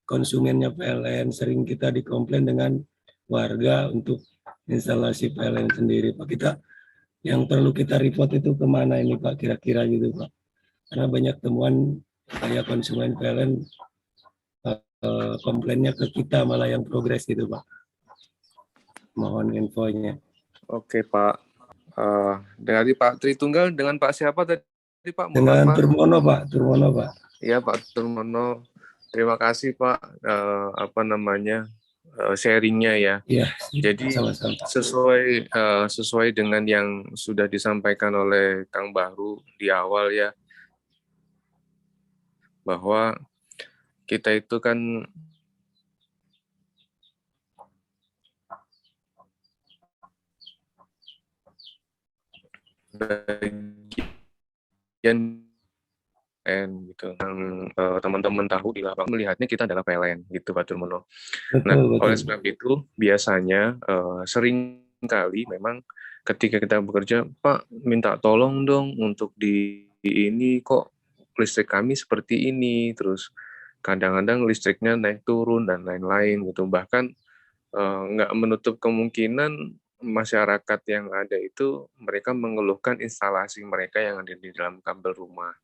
konsumennya PLN, sering kita dikomplain dengan warga untuk instalasi PLN sendiri Pak. Kita yang perlu kita report itu kemana ini Pak kira-kira gitu Pak, karena banyak temuan kayak konsumen PLN komplainnya ke kita malah yang progres gitu Pak. Mohon infonya. Oke Pak, dari Pak Tritunggal dengan Pak siapa tadi Pak? Dengan Pak. Turmono Pak, Turmono Pak. Iya Pak Turmono, terima kasih Pak sharingnya ya. Iya, Jadi sama-sama. sesuai dengan yang sudah disampaikan oleh Kang Bahru di awal ya, bahwa kita itu kan bagian gitu. Yang teman-teman tahu di lapangan melihatnya kita adalah PLN gitu Pak Turmono. Nah, oleh sebab itu biasanya sering kali memang ketika kita bekerja, Pak minta tolong dong untuk di ini kok listrik kami seperti ini, terus kadang-kadang listriknya naik turun dan lain-lain gitu. Bahkan nggak menutup kemungkinan masyarakat yang ada itu mereka mengeluhkan instalasi mereka yang ada di dalam kabel rumah.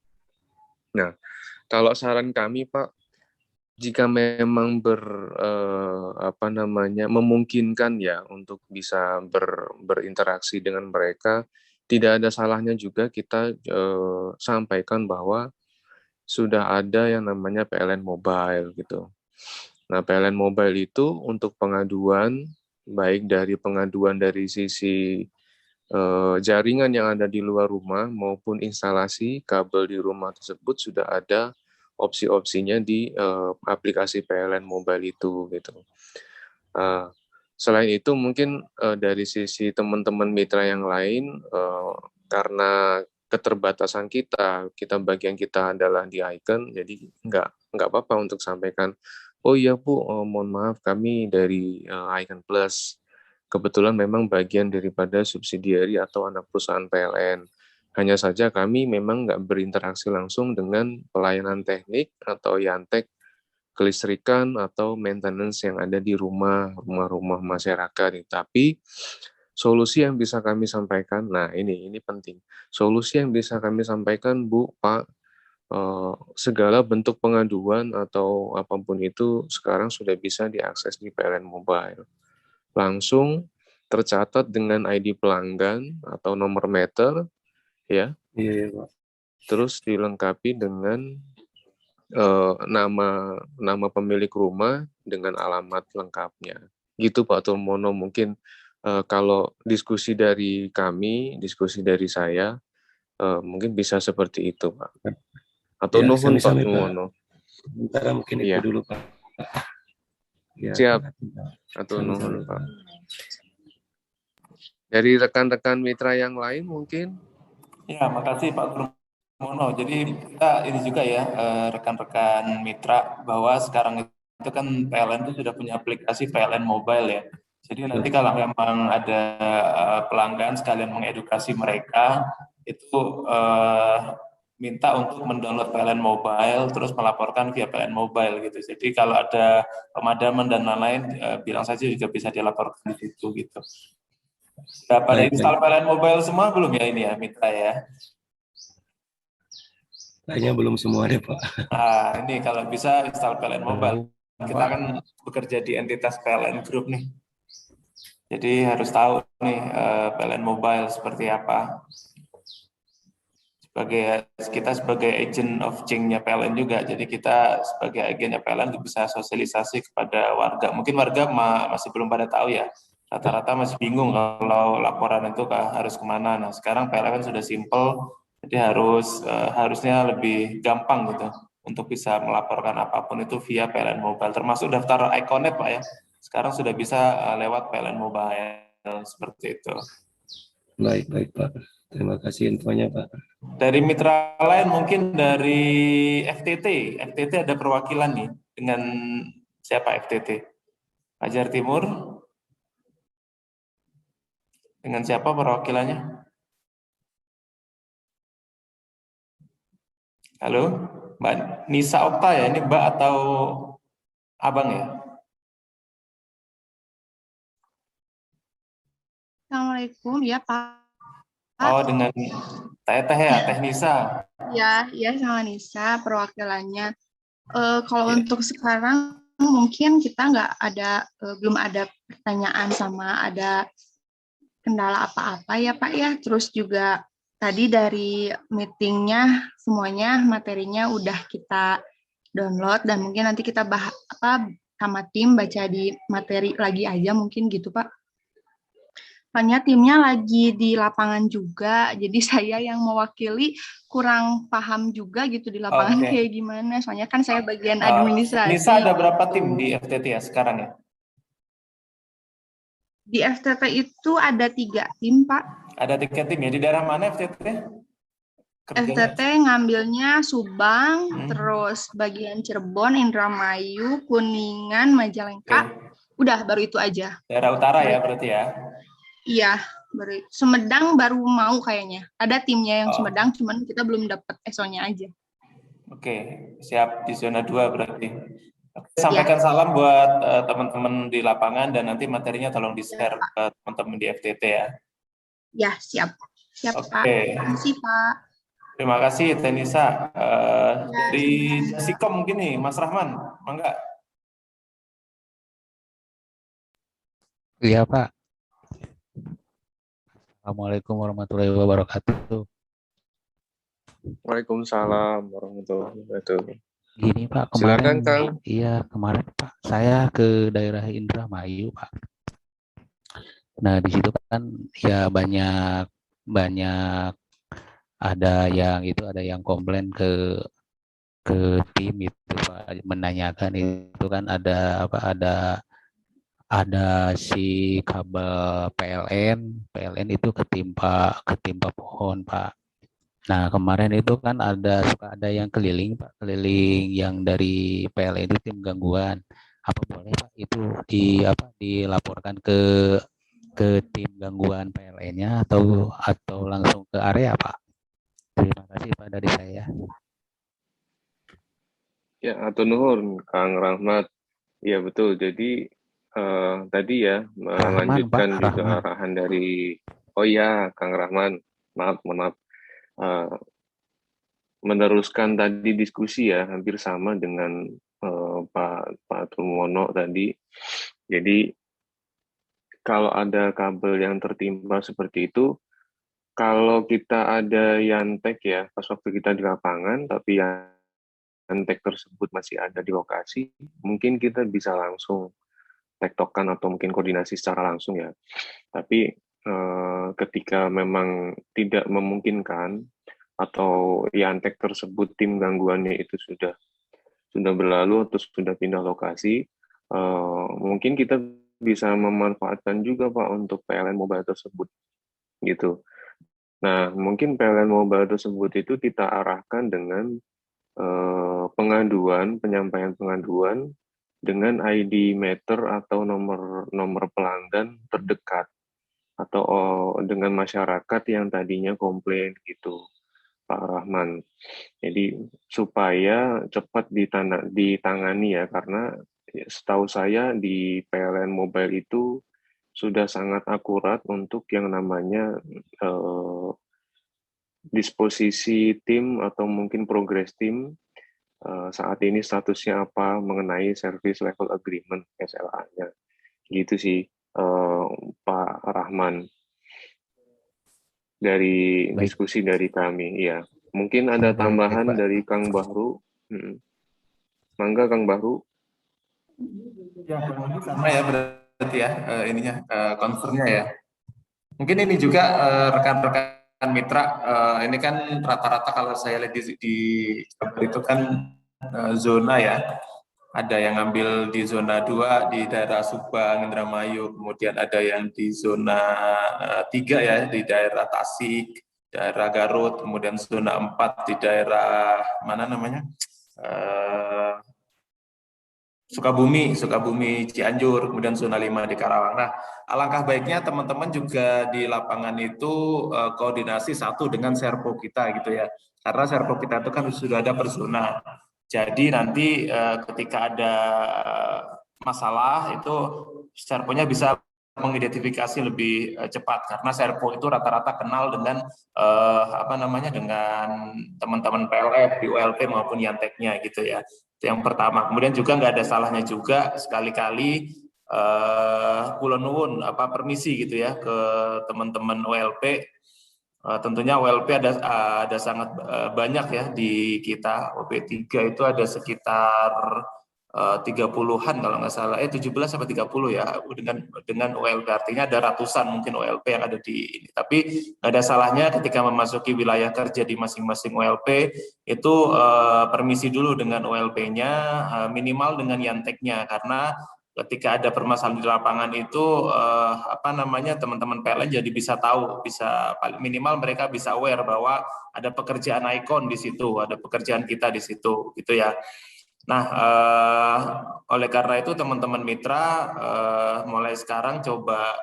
Nah, kalau saran kami Pak, jika memang memungkinkan ya untuk bisa berinteraksi dengan mereka, tidak ada salahnya juga kita sampaikan bahwa sudah ada yang namanya PLN Mobile gitu. Nah, PLN Mobile itu untuk pengaduan, baik dari pengaduan dari sisi jaringan yang ada di luar rumah maupun instalasi kabel di rumah tersebut sudah ada opsi-opsinya di aplikasi PLN Mobile itu gitu. Selain itu mungkin dari sisi teman-teman mitra yang lain karena keterbatasan kita bagian kita adalah di Icon, jadi nggak apa-apa untuk sampaikan, oh iya Bu, mohon maaf kami dari Icon Plus. Kebetulan memang bagian daripada subsidiari atau anak perusahaan PLN. Hanya saja kami memang nggak berinteraksi langsung dengan pelayanan teknik atau yantek kelistrikan atau maintenance yang ada di rumah-rumah masyarakat. Tapi solusi yang bisa kami sampaikan, nah ini penting. Solusi yang bisa kami sampaikan, Bu, Pak, segala bentuk pengaduan atau apapun itu sekarang sudah bisa diakses di PLN Mobile. Langsung tercatat dengan ID pelanggan atau nomor meter, ya. Iya, Pak. Terus dilengkapi dengan nama pemilik rumah dengan alamat lengkapnya. Gitu Pak Turmono, mungkin kalau diskusi dari kami, diskusi dari saya, mungkin bisa seperti itu Pak. Atau Ya, nuhun Pak sami-sami, Turmono. Sementara mungkin itu Iya. dulu Pak. Ya, Siap. Atau Sami-sami, nuhun Pak. Dari rekan-rekan mitra yang lain mungkin? Ya, makasih Pak Turmono. Jadi kita ini juga ya rekan-rekan mitra bahwa sekarang itu kan PLN itu sudah punya aplikasi PLN Mobile ya. Jadi nanti kalau memang ada pelanggan sekalian mengedukasi mereka itu minta untuk mendownload PLN Mobile terus melaporkan via PLN Mobile gitu. Jadi kalau ada pemadaman dan lain-lain bilang saja juga bisa dilaporkan di situ gitu. Nah, pada install PLN Mobile semua belum ya ini ya mitra ya? Kayaknya belum semua deh Pak. Nah, ini kalau bisa install PLN Mobile. Kita kan bekerja di entitas PLN Group nih. Jadi harus tahu nih PLN Mobile seperti apa. Kita sebagai agent of change-nya PLN juga. Jadi kita sebagai agennya PLN bisa sosialisasi kepada warga. Mungkin warga masih belum pada tahu ya. Rata-rata masih bingung kalau laporan itu harus kemana. Nah, sekarang PLN sudah simple, jadi harusnya lebih gampang gitu untuk bisa melaporkan apapun itu via PLN Mobile, termasuk daftar Iconet Pak ya. Sekarang sudah bisa lewat PLN Mobile seperti itu. Baik Pak. Terima kasih infonya Pak. Dari mitra lain mungkin dari FTT. FTT ada perwakilan nih dengan siapa FTT? Fajar Timur. Dengan siapa perwakilannya? Halo, Mbak Nisa Okta ya? Ini Mbak atau Abang ya? Assalamualaikum, ya Pak. Oh, dengan Teh ya, Teh Nisa. Ya sama Nisa perwakilannya. Kalau untuk sekarang mungkin kita belum ada pertanyaan sama ada kendala apa-apa ya Pak ya. Terus juga tadi dari meetingnya semuanya materinya udah kita download dan mungkin nanti kita sama tim, baca di materi lagi aja mungkin gitu Pak. Soalnya timnya lagi di lapangan juga, jadi saya yang mewakili kurang paham juga gitu di lapangan Oke. kayak gimana. Soalnya kan saya bagian Nisa administrasi. ada berapa gitu. tim di FTT ya sekarang ya? Di FTT itu ada 3 tim Pak. Ada 3 tim ya. Di daerah mana FTT? Kerjanya? FTT ngambilnya Subang, terus bagian Cirebon, Indramayu, Kuningan, Majalengka. Udah, baru itu aja. Daerah utara ya berarti ya? Iya, baru Sumedang baru mau kayaknya. Ada timnya yang Sumedang, cuman kita belum dapat ESO-nya aja. Oke, siap di zona 2 berarti. Sampaikan salam buat teman-teman di lapangan dan nanti materinya tolong di-share ke teman-teman di FTT ya. Ya, siap. Siap, Pak. Terima kasih, Pak. Terima kasih, Tenisa. Dari Jasikom mungkin nih, Mas Rahman, mangga. Iya, Pak. Assalamualaikum warahmatullahi wabarakatuh. Waalaikumsalam warahmatullahi wabarakatuh. Gini Pak, kemarin Silakan, Kang. Iya, kemarin Pak, saya ke daerah Indramayu, Pak. Nah, di situ kan ya banyak ada yang komplain ke tim itu Pak, menanyakan itu kan ada si kabel PLN itu ketimpa pohon Pak. Nah, kemarin itu kan suka ada yang keliling Pak, keliling yang dari PLN itu tim gangguan. Apa boleh Pak itu dilaporkan ke tim gangguan PLN-nya atau langsung ke area Pak? Terima kasih Pak dari saya. Ya, atur nuhun Kang Rahmat. Ya betul. Jadi tadi ya melanjutkan Rahman, juga Rahman. arahan dari Kang Rahman. Mohon maaf. Meneruskan tadi diskusi ya hampir sama dengan Pak Trumono tadi. Jadi kalau ada kabel yang tertimpa seperti itu, kalau kita ada yantek ya pas waktu kita di lapangan, tapi yantek tersebut masih ada di lokasi, mungkin kita bisa langsung tektokan atau mungkin koordinasi secara langsung ya. Tapi ketika memang tidak memungkinkan atau yantek tersebut tim gangguannya itu sudah berlalu atau sudah pindah lokasi, mungkin kita bisa memanfaatkan juga Pak untuk PLN mobile tersebut gitu. Nah, mungkin PLN mobile tersebut itu kita arahkan dengan penyampaian pengaduan dengan ID meter atau nomor pelanggan terdekat atau dengan masyarakat yang tadinya komplain gitu. Pak Rahman. Jadi supaya cepat ditangani ya, karena setahu saya di PLN Mobile itu sudah sangat akurat untuk yang namanya disposisi tim atau mungkin progres tim saat ini statusnya apa mengenai Service Level Agreement SLA-nya. Gitu sih Pak Rahman. Dari diskusi dari kami, ya. Mungkin ada tambahan dari Kang Bahru. Mangga Kang Bahru. Ya, sama ya berarti ya concernnya ya. Mungkin ini juga rekan-rekan mitra, ini kan rata-rata kalau saya lihat di itu kan zona ya. Ada yang ngambil di zona 2 di daerah Subang, Indramayu, kemudian ada yang di zona 3 ya, di daerah Tasik, daerah Garut, kemudian zona 4 di daerah mana namanya? Sukabumi Cianjur, kemudian zona 5 di Karawang. Nah, alangkah baiknya teman-teman juga di lapangan itu koordinasi satu dengan serpo kita gitu ya. Karena serpo kita itu kan sudah ada per zona. Jadi nanti ketika ada masalah itu serponya bisa mengidentifikasi lebih cepat karena serpo itu rata-rata kenal dengan dengan teman-teman PLF di ULP maupun Yanteknya gitu ya. Itu yang pertama. Kemudian juga nggak ada salahnya juga sekali-kali kula nuwun permisi gitu ya ke teman-teman ULP. Tentunya ULP ada sangat banyak ya di kita. UP3 itu ada sekitar 30-an kalau nggak salah, 17 sampai 30 ya, dengan OLP, artinya ada ratusan mungkin OLP yang ada di ini. Tapi nggak ada salahnya ketika memasuki wilayah kerja di masing-masing OLP itu permisi dulu dengan OLP-nya, minimal dengan Yantek-nya, karena ketika ada permasalahan di lapangan itu teman-teman PLN jadi bisa tahu, bisa minimal mereka bisa aware bahwa ada pekerjaan ikon di situ, ada pekerjaan kita di situ, gitu ya. Nah, oleh karena itu teman-teman mitra mulai sekarang coba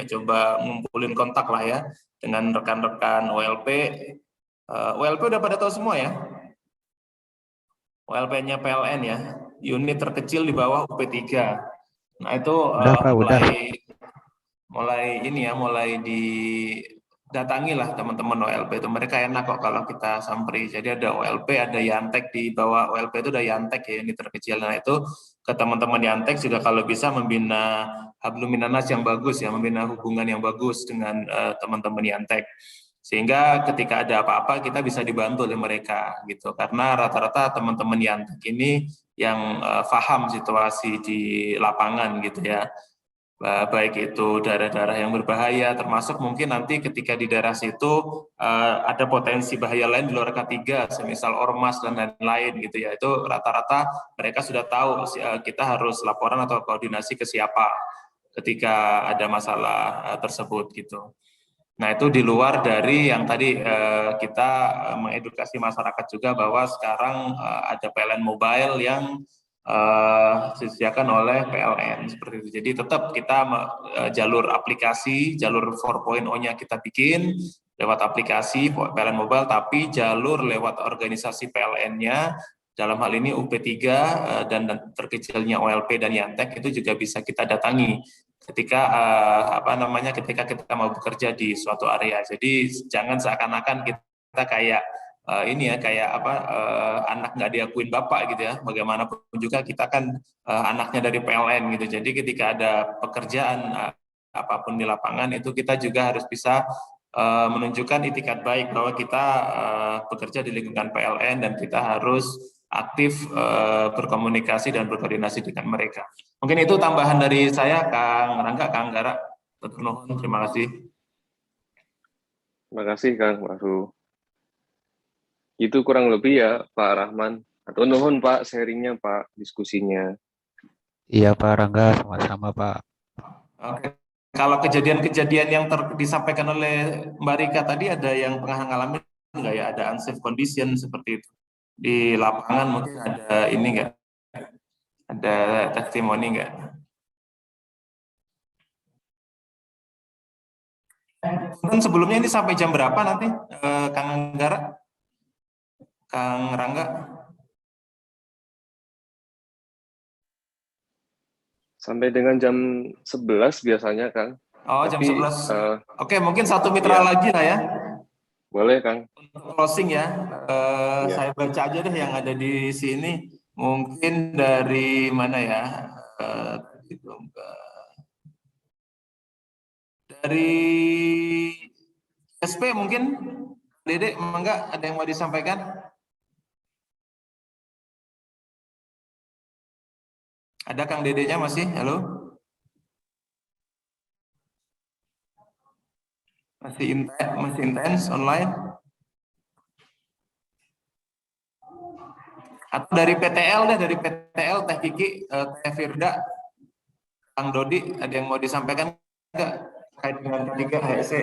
coba ngumpulin kontak lah ya dengan rekan-rekan OLP. OLP udah pada tahu semua ya? OLP-nya PLN ya, unit terkecil di bawah UP3. Nah, itu mulai didatangi lah teman-teman OLP itu. Mereka enak kok kalau kita samperi. Jadi ada OLP, ada Yantek, di bawah OLP itu ada Yantek ya, ini terkecil. Nah, itu ke teman-teman Yantek juga kalau bisa membina habluminanas yang bagus ya, membina hubungan yang bagus dengan teman-teman Yantek. Sehingga ketika ada apa-apa kita bisa dibantu oleh mereka gitu. Karena rata-rata teman-teman Yantek ini yang paham situasi di lapangan gitu ya. Baik itu daerah-daerah yang berbahaya, termasuk mungkin nanti ketika di daerah situ ada potensi bahaya lain di luar K3, semisal ormas dan lain-lain gitu ya. Itu rata-rata mereka sudah tahu kita harus laporan atau koordinasi ke siapa ketika ada masalah tersebut gitu. Nah, itu di luar dari yang tadi kita mengedukasi masyarakat juga bahwa sekarang ada PLN Mobile yang disediakan oleh PLN seperti itu. Jadi tetap kita jalur aplikasi, jalur 4.0-nya kita bikin lewat aplikasi PLN Mobile, tapi jalur lewat organisasi PLN-nya dalam hal ini UP3 dan terkecilnya OLP dan Yantek itu juga bisa kita datangi ketika ketika kita mau bekerja di suatu area. Jadi jangan seakan-akan kita kayak anak nggak diakuin bapak gitu ya. Bagaimanapun juga kita kan anaknya dari PLN gitu. Jadi ketika ada pekerjaan apapun di lapangan itu kita juga harus bisa menunjukkan itikat baik bahwa kita bekerja di lingkungan PLN dan kita harus aktif berkomunikasi dan berkoordinasi dengan mereka. Mungkin itu tambahan dari saya, Kang Rangga, Kang Gara. Terima kasih. Terima kasih, Kang Baru. Itu kurang lebih ya, Pak Rahman. Atau nuhun, Pak, sharingnya, Pak, diskusinya. Iya, Pak Rangga, sama-sama, Pak. Oke. Kalau kejadian-kejadian yang disampaikan oleh Mbak Rika tadi, ada yang pernah ngalamin nggak ya? Ada unsafe condition seperti itu di lapangan, mungkin ada ini nggak? Ada testimoni nggak? Dan sebelumnya ini sampai jam berapa nanti, Kang Anggara, Kang Rangga? Sampai dengan jam 11 biasanya, Kang. Oh, jam 11. Oke, mungkin satu mitra lagi lah ya. Boleh, Kang. Untuk closing ya, saya baca aja deh yang ada di sini. Mungkin dari mana ya? Dari SP mungkin, Dede, enggak ada yang mau disampaikan? Ada Kang Dedenya masih? Halo? Masih intens online? Atau dari PTL deh, dari PTL Teh Kiki, Teh Firda, Kang Dodi, ada yang mau disampaikan enggak terkait dengan ketiga HSE?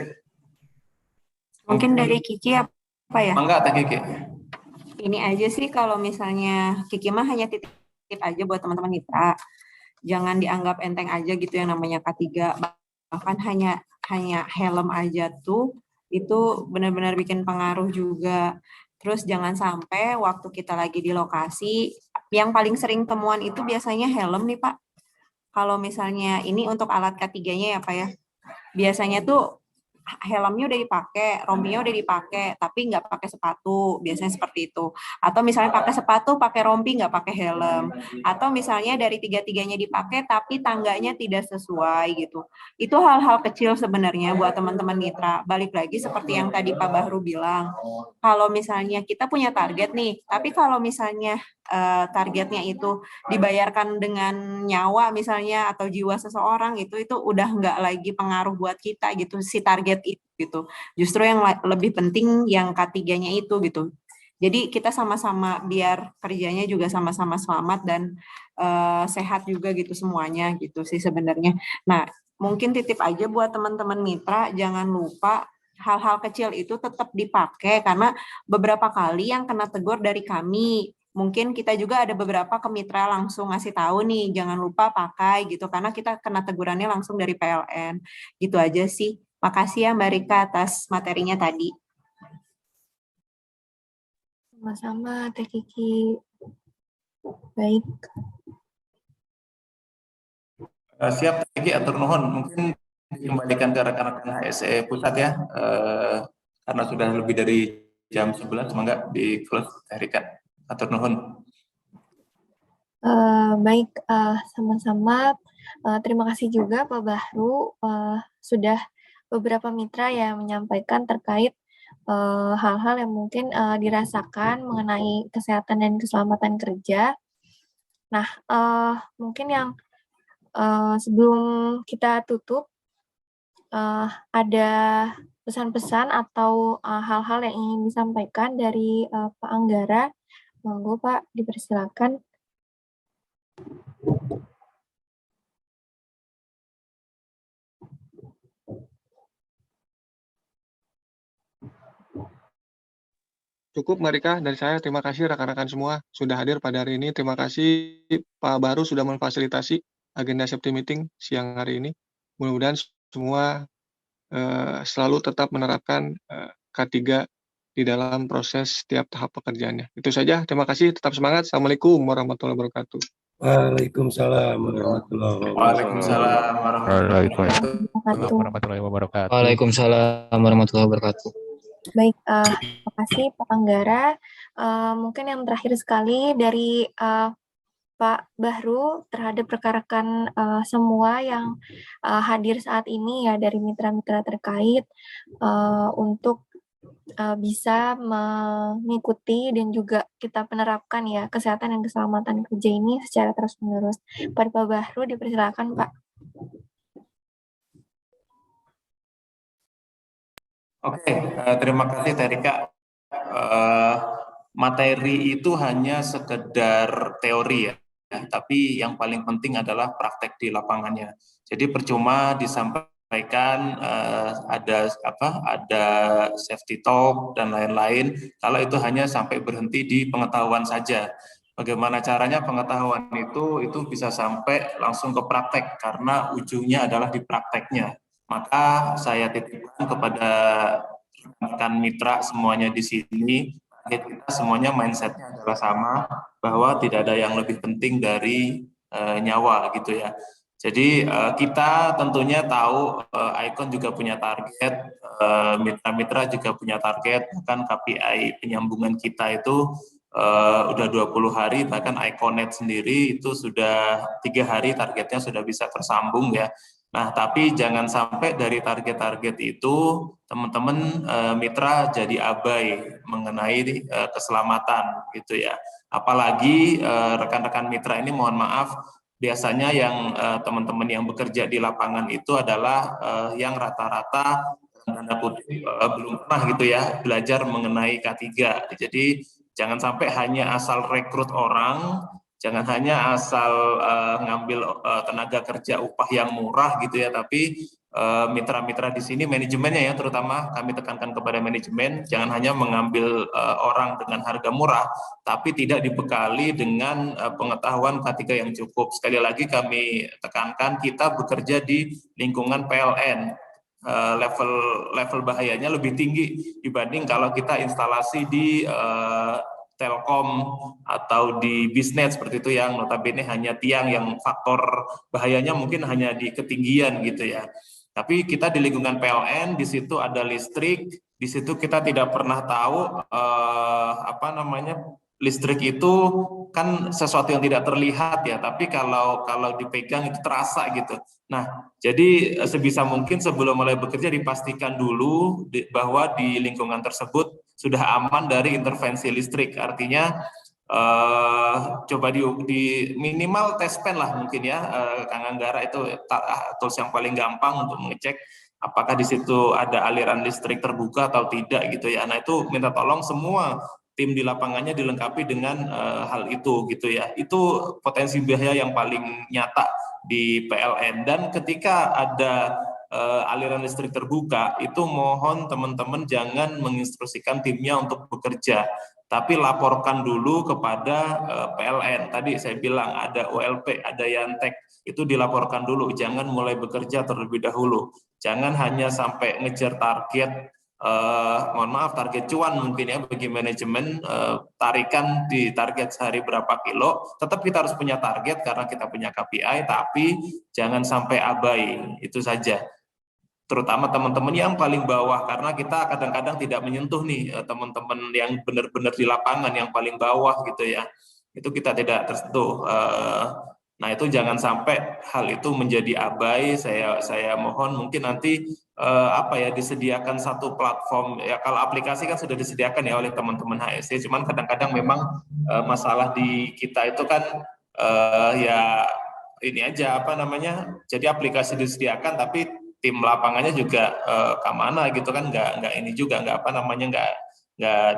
Mungkin dari Kiki apa ya? Enggak, Teh Kiki. Ini aja sih, kalau misalnya Kiki mah hanya titip aja buat teman-teman mitra. Jangan dianggap enteng aja gitu yang namanya K3. Bahkan hanya helm aja tuh itu benar-benar bikin pengaruh juga. Terus jangan sampai waktu kita lagi di lokasi, yang paling sering temuan itu biasanya helm nih Pak. Kalau misalnya ini untuk alat K3-nya ya Pak ya. Biasanya tuh helmnya udah dipakai, rompinya udah dipakai, tapi nggak pakai sepatu, biasanya seperti itu. Atau misalnya pakai sepatu, pakai rompi, nggak pakai helm. Atau misalnya dari tiga-tiganya dipakai, tapi tangganya tidak sesuai gitu. Itu hal-hal kecil sebenarnya buat teman-teman mitra. Balik lagi seperti yang tadi Pak Bahru bilang, kalau misalnya kita punya target nih, tapi kalau misalnya targetnya itu dibayarkan dengan nyawa misalnya atau jiwa seseorang, itu udah nggak lagi pengaruh buat kita gitu, si target itu gitu. Justru yang lebih penting yang K3-nya itu gitu. Jadi kita sama-sama biar kerjanya juga sama-sama selamat dan sehat juga gitu semuanya gitu sih sebenarnya. Nah, mungkin titip aja buat teman-teman mitra, jangan lupa hal-hal kecil itu tetap dipakai, karena beberapa kali yang kena tegur dari kami, mungkin kita juga ada beberapa ke mitra langsung ngasih tahu nih, jangan lupa pakai gitu, karena kita kena tegurannya langsung dari PLN. Gitu aja sih. Makasih ya Mbak Rika atas materinya tadi. Sama-sama, Teh Kiki. Baik. Siap, Kiki, atur nuhun. Mungkin dikembalikan ke rekan-rekan HSE Pusat ya, karena sudah lebih dari jam 11, semoga di close Rika. Atur nuhun. Baik, sama-sama. Terima kasih juga Pak Bahru, sudah beberapa mitra yang menyampaikan terkait hal-hal yang mungkin dirasakan mengenai kesehatan dan keselamatan kerja. Nah, mungkin yang sebelum kita tutup, ada pesan-pesan atau hal-hal yang ingin disampaikan dari Pak Anggara. Monggo Pak, dipersilakan. Cukup Mbak Rika, dari saya terima kasih rekan-rekan semua sudah hadir pada hari ini. Terima kasih Pak Bahru sudah memfasilitasi agenda safety meeting siang hari ini. Mudah-mudahan semua selalu tetap menerapkan K3 di dalam proses setiap tahap pekerjaannya. Itu saja, terima kasih, tetap semangat. Assalamualaikum warahmatullahi wabarakatuh. Waalaikumsalam warahmatullahi wabarakatuh. Waalaikumsalam warahmatullahi wabarakatuh. Waalaikumsalam warahmatullahi wabarakatuh. Baik, terima kasih Pak Anggara. Mungkin yang terakhir sekali dari Pak Bahru terhadap rekan-rekan semua yang hadir saat ini ya dari mitra-mitra terkait untuk bisa mengikuti dan juga kita penerapkan ya kesehatan dan keselamatan kerja ini secara terus-menerus. Pada Pak Bahru dipersilakan Pak. Oke, terima kasih Terika. Materi itu hanya sekedar teori ya, tapi yang paling penting adalah praktek di lapangannya. Jadi percuma disampaikan ada safety talk dan lain-lain kalau itu hanya sampai berhenti di pengetahuan saja. Bagaimana caranya pengetahuan itu bisa sampai langsung ke praktek, karena ujungnya adalah di prakteknya. Maka saya titipkan kepada rekan mitra semuanya di sini, kita semuanya mindsetnya adalah sama, bahwa tidak ada yang lebih penting dari nyawa gitu ya. Jadi kita tentunya tahu Icon juga punya target, mitra-mitra juga punya target, bahkan KPI penyambungan kita itu udah 20 hari, bahkan Iconet sendiri itu sudah 3 hari targetnya sudah bisa tersambung ya. Nah, tapi jangan sampai dari target-target itu teman-teman mitra jadi abai mengenai keselamatan gitu ya. Apalagi rekan-rekan mitra ini mohon maaf, biasanya yang teman-teman yang bekerja di lapangan itu adalah yang rata-rata tanda kutip belum pernah gitu ya belajar mengenai K3. Jadi jangan sampai hanya asal rekrut orang, jangan hanya asal ngambil tenaga kerja upah yang murah gitu ya, tapi mitra-mitra di sini manajemennya ya, terutama kami tekankan kepada manajemen, jangan hanya mengambil orang dengan harga murah, tapi tidak dibekali dengan pengetahuan K3 yang cukup. Sekali lagi kami tekankan, kita bekerja di lingkungan PLN. Level bahayanya lebih tinggi dibanding kalau kita instalasi di Telkom atau di bisnet seperti itu, yang notabene hanya tiang yang faktor bahayanya mungkin hanya di ketinggian gitu ya. Tapi kita di lingkungan PLN, di situ ada listrik, di situ kita tidak pernah tahu listrik itu kan sesuatu yang tidak terlihat ya, tapi kalau dipegang itu terasa gitu. Nah, jadi sebisa mungkin sebelum mulai bekerja dipastikan dulu bahwa di lingkungan tersebut sudah aman dari intervensi listrik. Artinya coba di minimal tes pen lah mungkin ya, Kang Anggara, itu tools yang paling gampang untuk mengecek apakah di situ ada aliran listrik terbuka atau tidak gitu ya. Nah, itu minta tolong semua tim di lapangannya dilengkapi dengan hal itu gitu ya. Itu potensi bahaya yang paling nyata di PLN. Dan ketika ada aliran listrik terbuka, itu mohon teman-teman jangan menginstruksikan timnya untuk bekerja, tapi laporkan dulu kepada PLN. Tadi saya bilang ada OLP, ada Yantek, itu dilaporkan dulu, jangan mulai bekerja terlebih dahulu. Jangan hanya sampai ngejar target, mohon maaf, target cuan mungkin ya bagi manajemen, tarikan di target sehari berapa kilo, tetap kita harus punya target karena kita punya KPI, tapi jangan sampai abai, itu saja. Terutama teman-teman yang paling bawah, karena kita kadang-kadang tidak menyentuh nih teman-teman yang benar-benar di lapangan yang paling bawah gitu ya, itu kita tidak tersentuh. Nah, itu jangan sampai hal itu menjadi abai. Saya mohon mungkin nanti disediakan satu platform ya, kalau aplikasi kan sudah disediakan ya oleh teman-teman HSE, cuman kadang-kadang memang masalah di kita itu kan ya ini aja jadi aplikasi disediakan tapi tim lapangannya juga kemana gitu kan, nggak ini juga, nggak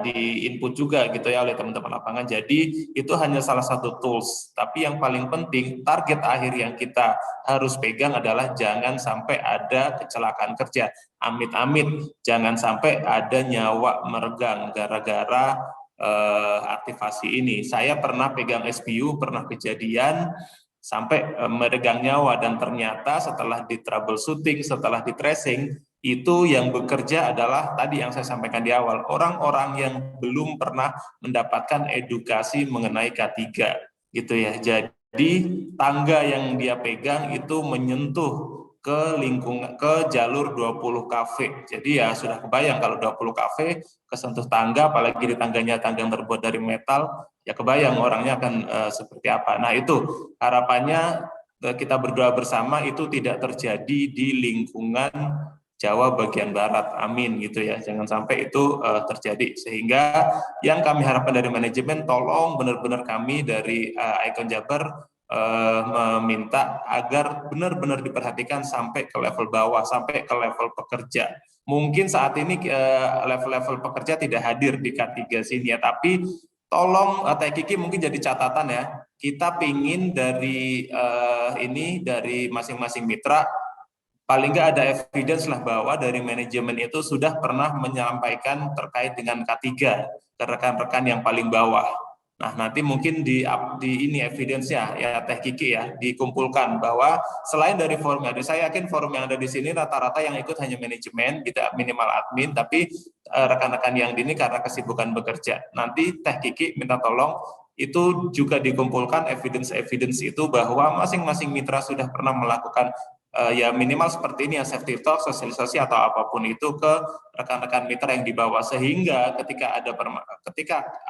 di input juga gitu ya oleh teman-teman lapangan. Jadi itu hanya salah satu tools, tapi yang paling penting target akhir yang kita harus pegang adalah jangan sampai ada kecelakaan kerja, amit-amit jangan sampai ada nyawa meregang gara-gara aktivasi ini. Saya pernah pegang SPU, pernah kejadian sampai meregang nyawa, dan ternyata setelah di troubleshooting, setelah di tracing, itu yang bekerja adalah tadi yang saya sampaikan di awal, orang-orang yang belum pernah mendapatkan edukasi mengenai K3 gitu ya. Jadi tangga yang dia pegang itu menyentuh ke jalur 20 kV. Jadi ya sudah kebayang kalau 20 kV kesentuh tangga, apalagi di tangganya tangga yang terbuat dari metal, ya kebayang orangnya akan seperti apa. Nah, itu harapannya kita berdoa bersama itu tidak terjadi di lingkungan Jawa bagian Barat, amin gitu ya, jangan sampai itu terjadi. Sehingga yang kami harapkan dari manajemen, tolong benar-benar kami dari Icon Jabar meminta agar benar-benar diperhatikan sampai ke level bawah, sampai ke level pekerja. Mungkin saat ini level-level pekerja tidak hadir di K3 sini ya, tapi tolong Teh Kiki mungkin jadi catatan ya, kita pingin dari dari masing-masing mitra paling nggak ada evidence lah bahwa dari manajemen itu sudah pernah menyampaikan terkait dengan K3 ke rekan-rekan yang paling bawah. Nah, nanti mungkin di ini evidence-nya ya Teh Kiki ya, dikumpulkan bahwa selain dari forum yang ada, saya yakin forum yang ada di sini rata-rata yang ikut hanya manajemen, kita minimal admin, tapi rekan-rekan yang di ini karena kesibukan bekerja. Nanti Teh Kiki minta tolong itu juga dikumpulkan evidence itu bahwa masing-masing mitra sudah pernah melakukan ya minimal seperti ini ya, safety talk, sosialisasi atau apapun itu ke rekan-rekan mitra yang di bawah, sehingga ketika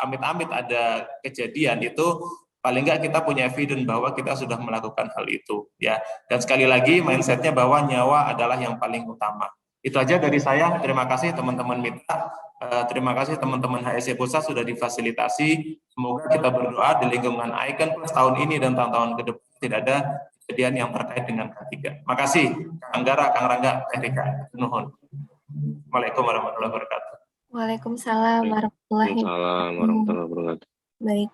amit-amit ada kejadian itu paling nggak kita punya evidence bahwa kita sudah melakukan hal itu ya. Dan sekali lagi mindsetnya bahwa nyawa adalah yang paling utama. Itu aja dari saya. Terima kasih teman-teman mitra. Terima kasih teman-teman HSE Pusat sudah difasilitasi. Semoga kita berdoa di lingkungan Icon Plus tahun ini dan tahun-tahun ke depan tidak ada kejadian yang terkait dengan K3. Makasih, Kang Anggara, Kang Rangga, Teh Rika. Nuhun. Assalamualaikum warahmatullahi wabarakatuh. Waalaikumsalam warahmatullahi wabarakatuh. Baik,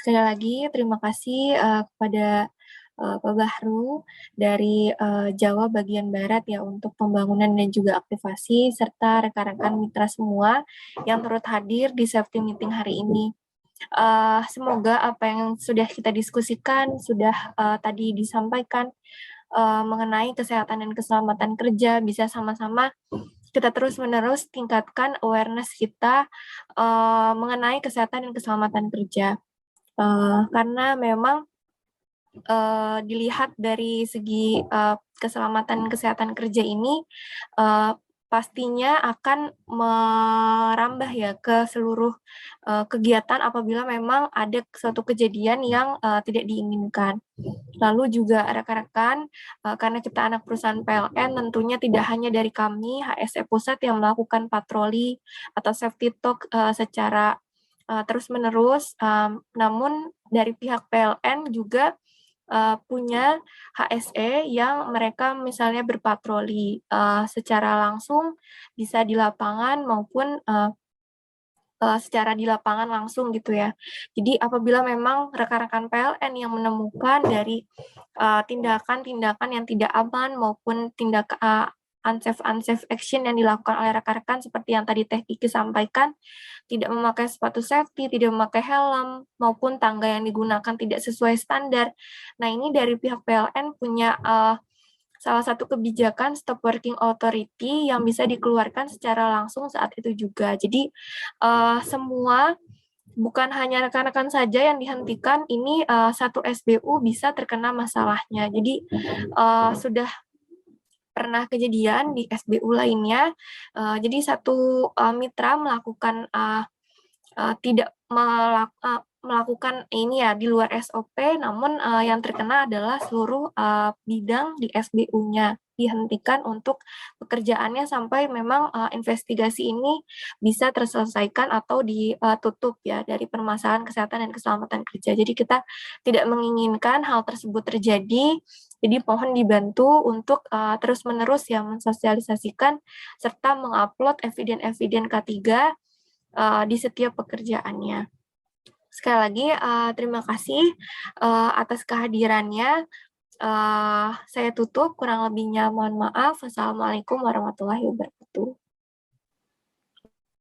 sekali lagi terima kasih kepada Pak Bahru dari Jawa bagian Barat ya untuk pembangunan dan juga aktivasi, serta rekan-rekan mitra semua yang turut hadir di safety meeting hari ini. Semoga apa yang sudah kita diskusikan, sudah tadi disampaikan mengenai kesehatan dan keselamatan kerja, bisa sama-sama kita terus-menerus tingkatkan awareness kita mengenai kesehatan dan keselamatan kerja. Karena memang dilihat dari segi keselamatan kesehatan kerja ini pastinya akan merambah ya ke seluruh kegiatan apabila memang ada suatu kejadian yang tidak diinginkan. Lalu juga rekan-rekan, karena kita anak perusahaan PLN, tentunya tidak hanya dari kami HSE Pusat yang melakukan patroli atau safety talk secara terus-menerus, namun dari pihak PLN juga punya HSE yang mereka misalnya berpatroli secara langsung bisa di lapangan maupun secara di lapangan langsung gitu ya. Jadi apabila memang rekan-rekan PLN yang menemukan dari tindakan-tindakan yang tidak aman maupun tindakan unsafe action yang dilakukan oleh rekan-rekan seperti yang tadi Teh Kiki sampaikan, tidak memakai sepatu safety, tidak memakai helm, maupun tangga yang digunakan tidak sesuai standar. Nah, ini dari pihak PLN punya salah satu kebijakan stop working authority yang bisa dikeluarkan secara langsung saat itu juga. Jadi semua bukan hanya rekan-rekan saja yang dihentikan, ini satu SBU bisa terkena masalahnya. Jadi sudah pernah kejadian di SBU lainnya. Jadi satu mitra melakukan tidak melakukan ini ya di luar SOP, namun yang terkena adalah seluruh bidang di SBU-nya dihentikan untuk pekerjaannya sampai memang investigasi ini bisa terselesaikan atau ditutup ya dari permasalahan kesehatan dan keselamatan kerja. Jadi kita tidak menginginkan hal tersebut terjadi. Jadi mohon dibantu untuk terus-menerus ya mensosialisasikan serta mengupload eviden-eviden K3 di setiap pekerjaannya. Sekali lagi terima kasih atas kehadirannya. Saya tutup, kurang lebihnya mohon maaf. Wassalamualaikum warahmatullahi wabarakatuh.